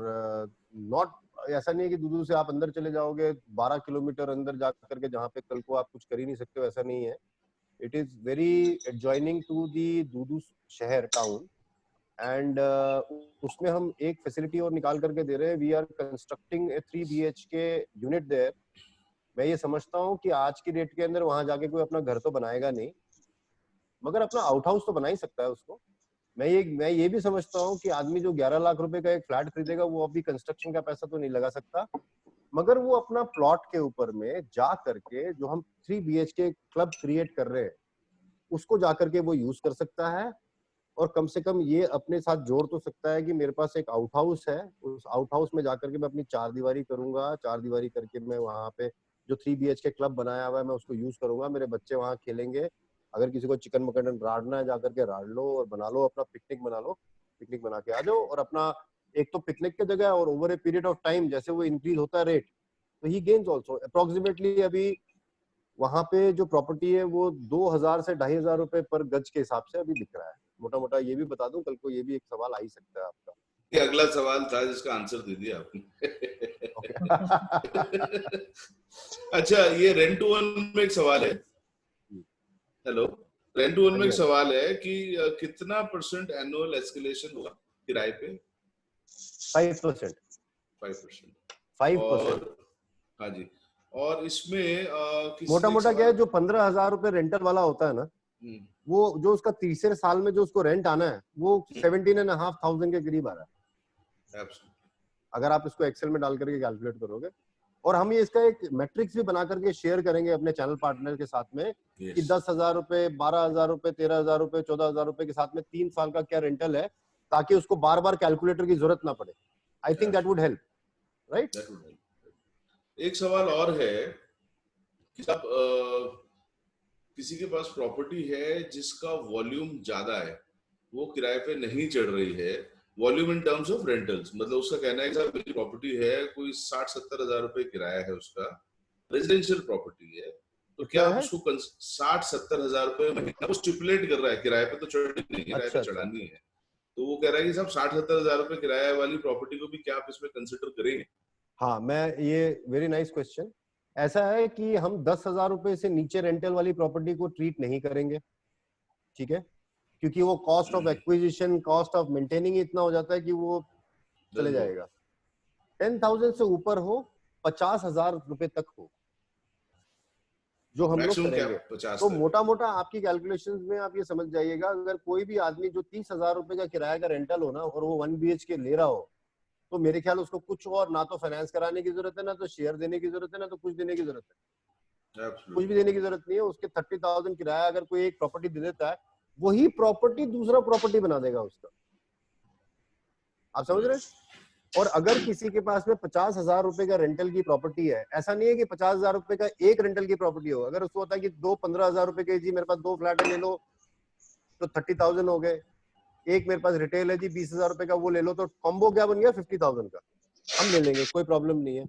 नॉट ऐसा नहीं है कि दूदू से आप अंदर चले जाओगे 12 किलोमीटर अंदर जा करके जहाँ पे कल को आप कुछ कर ही नहीं सकते हो, ऐसा नहीं है। It is very adjoining to the Dudu शहर टाउन, एंड उसमें हम एक फैसिलिटी और निकाल करके दे रहे हैं. We are constructing a 3 BHK unit there. मैं ये समझता हूँ कि आज की डेट के अंदर वहां जाके कोई अपना घर तो बनाएगा नहीं, मगर अपना आउट हाउस तो बना ही सकता है उसको. मैं ये भी समझता हूँ कि आदमी जो 11 लाख रुपए का एक फ्लैट खरीदेगा वो अभी कंस्ट्रक्शन का पैसा तो नहीं लगा सकता, मगर वो अपना प्लॉट के ऊपर में जा करके जो हम 3 BHK क्लब क्रिएट कर रहे हैं उसको जा करके वो यूज कर सकता है. और कम से कम ये अपने साथ जोड़ तो सकता है कि मेरे पास एक आउट हाउस है, उस आउट हाउस में जाकर के मैं अपनी 4 दीवारी करूंगा, 4 दीवारी करके मैं वहां पे जो 3 BHK क्लब बनाया हुआ है मैं उसको यूज करूंगा. मेरे बच्चे वहां खेलेंगे. अगर किसी को चिकन मटन राड़ना है जाकर के राड़ लो और बना लो, अपना पिकनिक बना लो, पिकनिक बना के आ जाओ. और अपना एक तो पिकनिक की जगह और over a period of time जैसे वो इंक्रीज होता है रेट, तो ही गेन्स ऑल्सो. अप्रोक्सीमेटली अभी वहां पे जो प्रॉपर्टी है वो 2000 से 2500 रुपए पर गज के हिसाब से अभी दिख रहा है. मोटा मोटा ये भी बता दूं, कल को ये भी एक सवाल आ ही सकता है आपका. ये अगला सवाल था जिसका आंसर दे दिया आपने. अच्छा, ये रेंट टू ओन में एक सवाल है. हेलो, रेंट टू ओन में एक सवाल है कि कितना % एनुअल एस्केलेशन हुआ किराए पे? 5%. 5%. हाँ जी. और इसमें मोटा मोटा क्या है, जो 15,000 रुपए रेंटल वाला होता है ना, वो जो उसका तीसरे साल में जो उसको रेंट आना है वो 17,500 के करीब आ रहा है. अगर आप इसको एक्सेल में डाल करके कैलकुलेट करोगे. और हम ये इसका एक मैट्रिक्स भी बना करके शेयर करेंगे अपने चैनल पार्टनर के साथ में कि 10,000 रुपए, 12,000 रुपए, 13,000 रुपए, 14,000 रुपए के साथ में 3 साल का क्या रेंटल है, ताकि उसको बार बार कैलकुलेटर की जरूरत ना पड़े. I think that would help, right? एक सवाल और है कि अब किसी के पास प्रॉपर्टी है जिसका वॉल्यूम ज्यादा है, वो किराए पे नहीं चढ़ रही है. Volume in terms of rentals, मतलब उसका कहना है कि साहब मेरी प्रॉपर्टी है, कोई 60-70 हजार रुपए किराया है उसका, रेजिडेंशियल प्रॉपर्टी है, तो क्या आप उसको 60-70 हजार रुपए महीना वो स्टिपुलेट कर रहा है, किराए पे तो चढ़नी नहीं, किराए पे चढ़ानी है. तो वो कह रहा है कि साहब 60-70 हजार रुपए किराया वाली प्रॉपर्टी को भी क्या आप इसमें कंसिडर करेंगे? हाँ, मैं ये वेरी नाइस क्वेश्चन. ऐसा है कि हम 10,000 रुपए से नीचे रेंटल वाली प्रॉपर्टी को ट्रीट नहीं करेंगे, ठीक है? क्योंकि वो cost of acquisition, cost of maintaining इतना हो जाता है कि वो चले जाएगा. 10,000 से ऊपर हो, 50,000 रुपए तक हो, जो हम लोग करेंगे. तो मोटा मोटा आपकी कैलकुलेशंस में आप ये समझ जाइएगा, अगर कोई भी आदमी जो 30,000 रुपए का किराया का रेंटल हो ना और वो 1 BHK ले रहा हो, तो मेरे ख्याल उसको कुछ और ना तो फाइनेंस कराने की जरूरत है, ना तो शेयर देने की जरूरत है, ना तो कुछ देने की जरूरत है. कुछ भी देने की जरूरत नहीं है. उसके 30,000 किराया अगर कोई एक प्रॉपर्टी दे देता है, वही प्रॉपर्टी दूसरा प्रॉपर्टी बना देगा उसका. आप समझ रहे हैं? और अगर किसी के पास में 50,000 रुपए का रेंटल की प्रॉपर्टी है, ऐसा नहीं है कि 50,000 रुपए का एक रेंटल की प्रॉपर्टी हो. अगर उसको होता है कि 15,000 रुपए के जी मेरे पास 2 फ्लैट है, ले लो, तो 30,000 हो गए. एक मेरे पास रिटेल है जी 20,000 रुपए का, वो ले लो, तो कॉम्बो क्या बन गया? 50,000 का. हम ले लेंगे, कोई प्रॉब्लम नहीं है.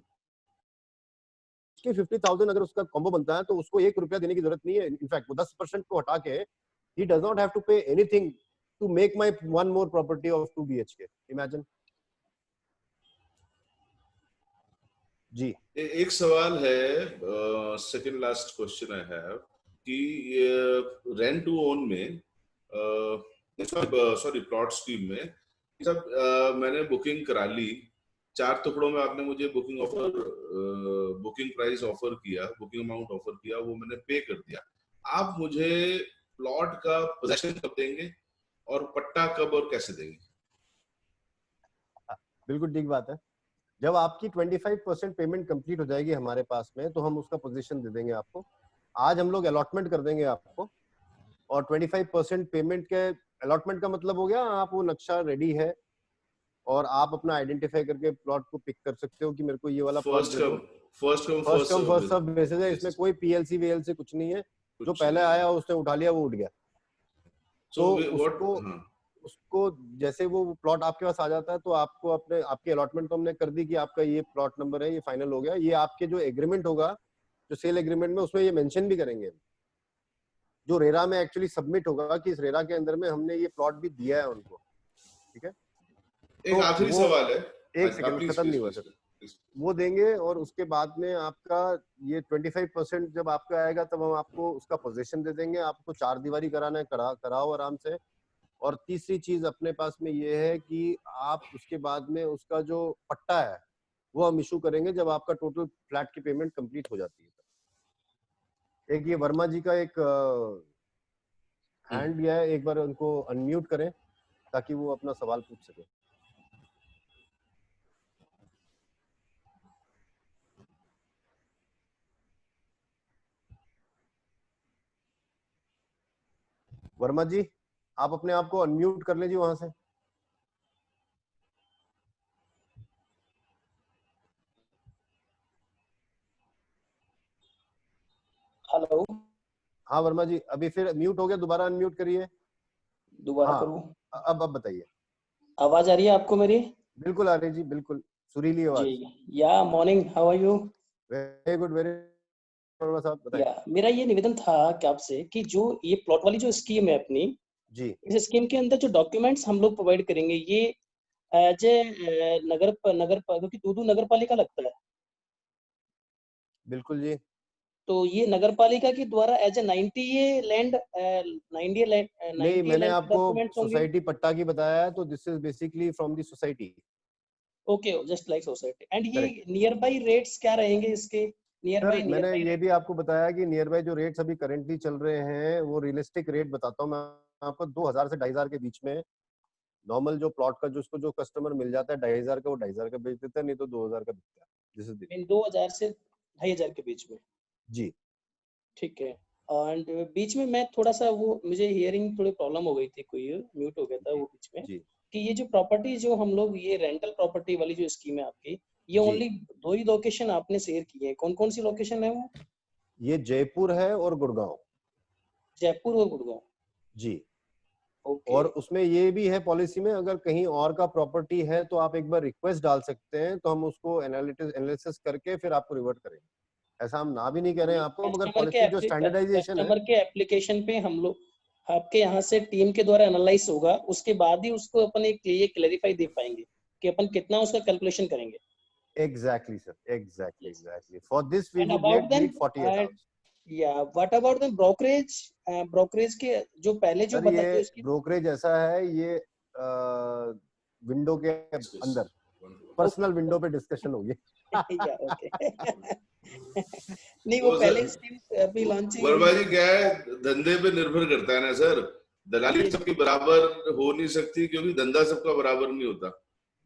50,000 अगर उसका कॉम्बो बनता है तो उसको 1 रुपया देने की जरूरत नहीं है. इनफैक्ट वो 10% को हटा के he does not have to pay anything to make my one more property of 2 BHK. Imagine. जी. एक सवाल है, second last question I have, कि रेंट टू ओन में, सॉरी प्लॉट स्कीम में, सब मैंने बुकिंग करा ली, 4 टुकड़ों में आपने मुझे बुकिंग प्राइस ऑफर किया, बुकिंग अमाउंट ऑफर किया, वो मैंने पे कर दिया. आप मुझे प्लॉट का पोजीशन कब देंगे और पट्टा कब और कैसे देंगे? बिल्कुल ठीक बात है. जब आपकी 25% पेमेंट कंप्लीट हो जाएगी हमारे पास में, तो हम उसका पोजीशन दे देंगे आपको. आज हम लोग अलॉटमेंट कर देंगे आपको, और 25% पेमेंट के अलॉटमेंट का मतलब हो गया आप वो नक्शा रेडी है और आप अपना आइडेंटिफाई करके प्लॉट को पिक कर सकते हो कि मेरे को ये वाला first come first serve basis है. इसमें कोई PLC VLC कुछ नहीं है. जो पहले आया उसने उठा लिया, वो उठ गया. तो उसको जैसे वो प्लॉट आपके पास आ जाता है तो आपको आपकी अलॉटमेंट तो हमने कर दी कि आपका ये प्लॉट नंबर है, ये फाइनल हो गया. ये आपके जो एग्रीमेंट होगा, जो सेल एग्रीमेंट में, उसमें ये मेंशन भी करेंगे, जो रेरा में एक्चुअली सबमिट होगा कि इस रेरा के अंदर में हमने ये प्लॉट भी दिया है उनको. ठीक है. एक आखिरी सवाल है, एक सेकंड, खत्म नहीं हुआ सर. वो देंगे और उसके बाद में आपका ये 25% जब आपका आएगा तब हम आपको उसका पोजीशन दे देंगे. आपको 4 दीवारी कराना है, कराओ आराम से. और तीसरी चीज अपने पास में ये है कि आप उसके बाद में उसका जो पट्टा है वो हम इशू करेंगे जब आपका टोटल फ्लैट की पेमेंट कंप्लीट हो जाती है। एक ये वर्मा जी का एक हैंड दिया है, एक बार उनको अनम्यूट करें ताकि वो अपना सवाल पूछ सके। वर्मा जी आप अपने आप को अनम्यूट कर लीजिए वहां से। हेलो। हाँ वर्मा जी अभी फिर म्यूट हो गया, दोबारा अनम्यूट करिए। दोबारा हाँ करूं? अब बताइए। आवाज आ रही है आपको मेरी? बिल्कुल आ रही जी, बिल्कुल सुरीली आवाज। जी या morning, how are you? Very good, very Verma साहब बताइए। या मेरा ये निवेदन था कि आपसे कि जो ये प्लॉट वाली जो स्कीम है अपनी, जी इस स्कीम के अंदर जो डॉक्यूमेंट्स हम लोग प्रोवाइड करेंगे ये एज ए क्योंकि दूदू नगर पालिका लगता है, बिल्कुल जी। तो ये नगर पालिका के द्वारा as a 90 a land 90 land नहीं, मैंने आपको डॉक्यूमेंट्स होंगे। सोसाइटी पट्टा की बताया है, तो this is basically from the society. Okay, just like society. And ये नियर बाई रेट्स क्या रहेंगे इसके? नियर सर बाई मैंने ये भी आपको बताया कि नियर बाय जो रेट्स अभी करेंटली चल रहे हैं वो रियलिस्टिक रेट बताता हूँ मैं आपको, 2000 से 2500 के बीच में नॉर्मल जो प्लॉट का जो कस्टमर मिल जाता है 2500 का, वो 2500 का बेच देता है, नहीं तो 2000 का बिकता है। दिस इज इन 2000 से 2500 के बीच में। जी ठीक है। एंड बीच में मैं थोड़ा सा वो मुझे हियरिंग थोड़ी प्रॉब्लम हो गई थी, कोई म्यूट हो गया था वो बीच में, जी कि ये जो प्रॉपर्टी जो हम लोग ये रेंटल प्रॉपर्टी वाली जो स्कीम है आपकी, ये जी। ओनली 2 ही लोकेशन आपने शेयर की है। कौन कौन सी लोकेशन है वो? ये जयपुर है और गुड़गांव। जयपुर और गुड़गांव। जी। ओके। और उसमें ये भी है पॉलिसी में, अगर कहीं और का प्रॉपर्टी है तो आप एक बार रिक्वेस्ट डाल सकते हैं, तो हम उसको एनालिसिस करके फिर आपको रिवर्ट करेंगे। ऐसा हम ना भी नहीं कह रहे हैं आपको, मगर पॉलिसी जो स्टैंडर्डाइजेशन है, कस्टमर के एप्लीकेशन पे हम लोग आपके यहाँ से टीम के द्वारा एनालाइज होगा, उसके बाद ही उसको अपन एक ये क्लैरिफाई दे पाएंगे कि अपन कितना उसका कैलकुलेशन करेंगे। Exactly sir, exactly for this we and would about then need 48 hours. या what about the brokerage? Brokerage के जो पहले जो सर बताते ये उसकी ब्रोकरेज ऐसा है, ये विंडो के अंदर पर्सनल विंडो पे डिस्कशन होगी। या ओके। नहीं वो तो पहले सर, स्कीम अभी लॉन्चिंग वर्मा जी क्या है, धंधे पे निर्भर करता है ना सर, दलाली सबकी बराबर हो नहीं सकती क्योंकि धंधा सबका बराबर नहीं होता।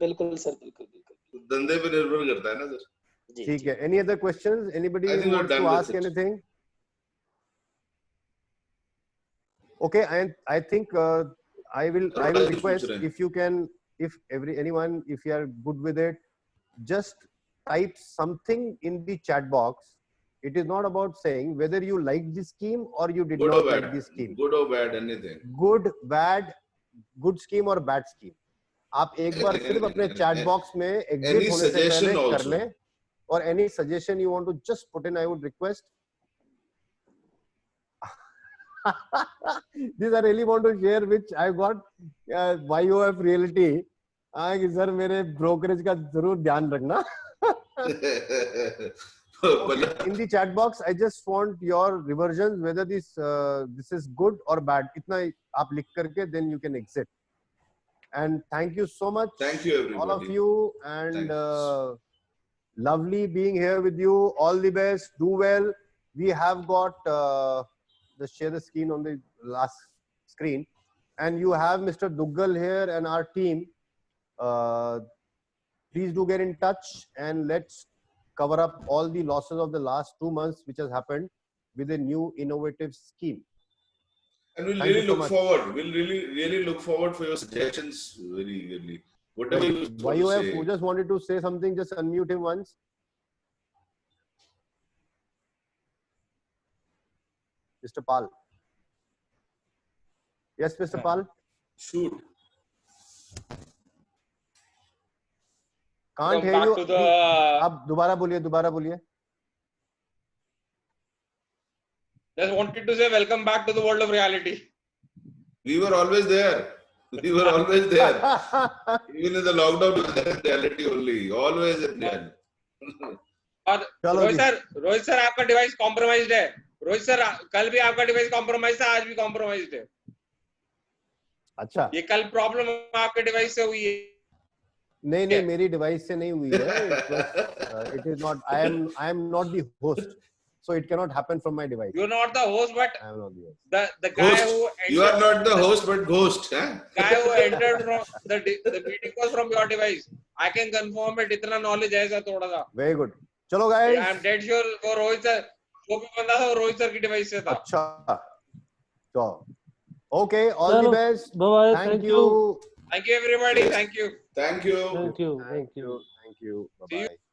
बिल्कुल सर, बिल्कुल बिल्कुल। धंधे पे निर्भर करता है ना सर। जी ठीक है। Any other questions? Anybody I think we're wants to done with ask it. Anything? Okay, I think I will request if you can, if anyone, if you are good with it, just type something in the chat box. It is not about saying whether you like this scheme or you did Good or not like bad, this scheme. good or bad, anything. Good, bad, good scheme or bad scheme. आप एक बार सिर्फ अपने chat box में exit होने से पहले कर लें, और any suggestion you want to just put in, I would request. This I really want to share, which I got YOF reality. कि सर मेरे ब्रोकरेज का जरूर ध्यान रखना। Okay, in the chat box, I just want your reversions whether this is good or bad. इतना आप लिख करके then you can exit. And thank you so much, Thank you everybody. all of you, and lovely being here with you. All the best. Do well. We have got just share the screen on the last screen, and you have Mr. Duggal here and our team. Please do get in touch and let's cover up all the losses of the last 2 months which has happened with a new innovative scheme. And we'll Thank really you so look much. forward. We'll really look forward for your suggestions very eagerly. Whatever you want to YOF, say. who just wanted to say something, just unmute him once. Mr. Pal. Yes, Mr. Pal. Shoot. Can't hear you. आप दोबारा बोलिए. Just wanted to say welcome back to the world of reality. We were always there. We were always there. Even in the lockdown, we were there in reality only. Always in reality. और Rohit sir आपका device compromised है। Rohit sir कल भी आपका device compromise था, आज भी compromised है। अच्छा ये कल प्रॉब्लम आपके डिवाइस से हुई है? नहीं नहीं मेरी डिवाइस से नहीं हुई है. It is not. I am not the host, so it cannot happen from my device. You're not the host, but I am not the host. the guy Ghost. who You are entered, not the host, but ghost. Huh? guy who entered from the meeting was from your device. I can confirm it. इतना knowledge है sir थोड़ा सा. Very good. चलो guys. I am dead sure वो Rohit sir, वो भी बंदा था, वो रोहित सर की डिवाइस से था. अच्छा. So, okay. All चलो, the best. bye bye. Thank you. Thank you everybody. Thank you. Thank you. Thank you. Thank you. Thank you. Bye See you. bye.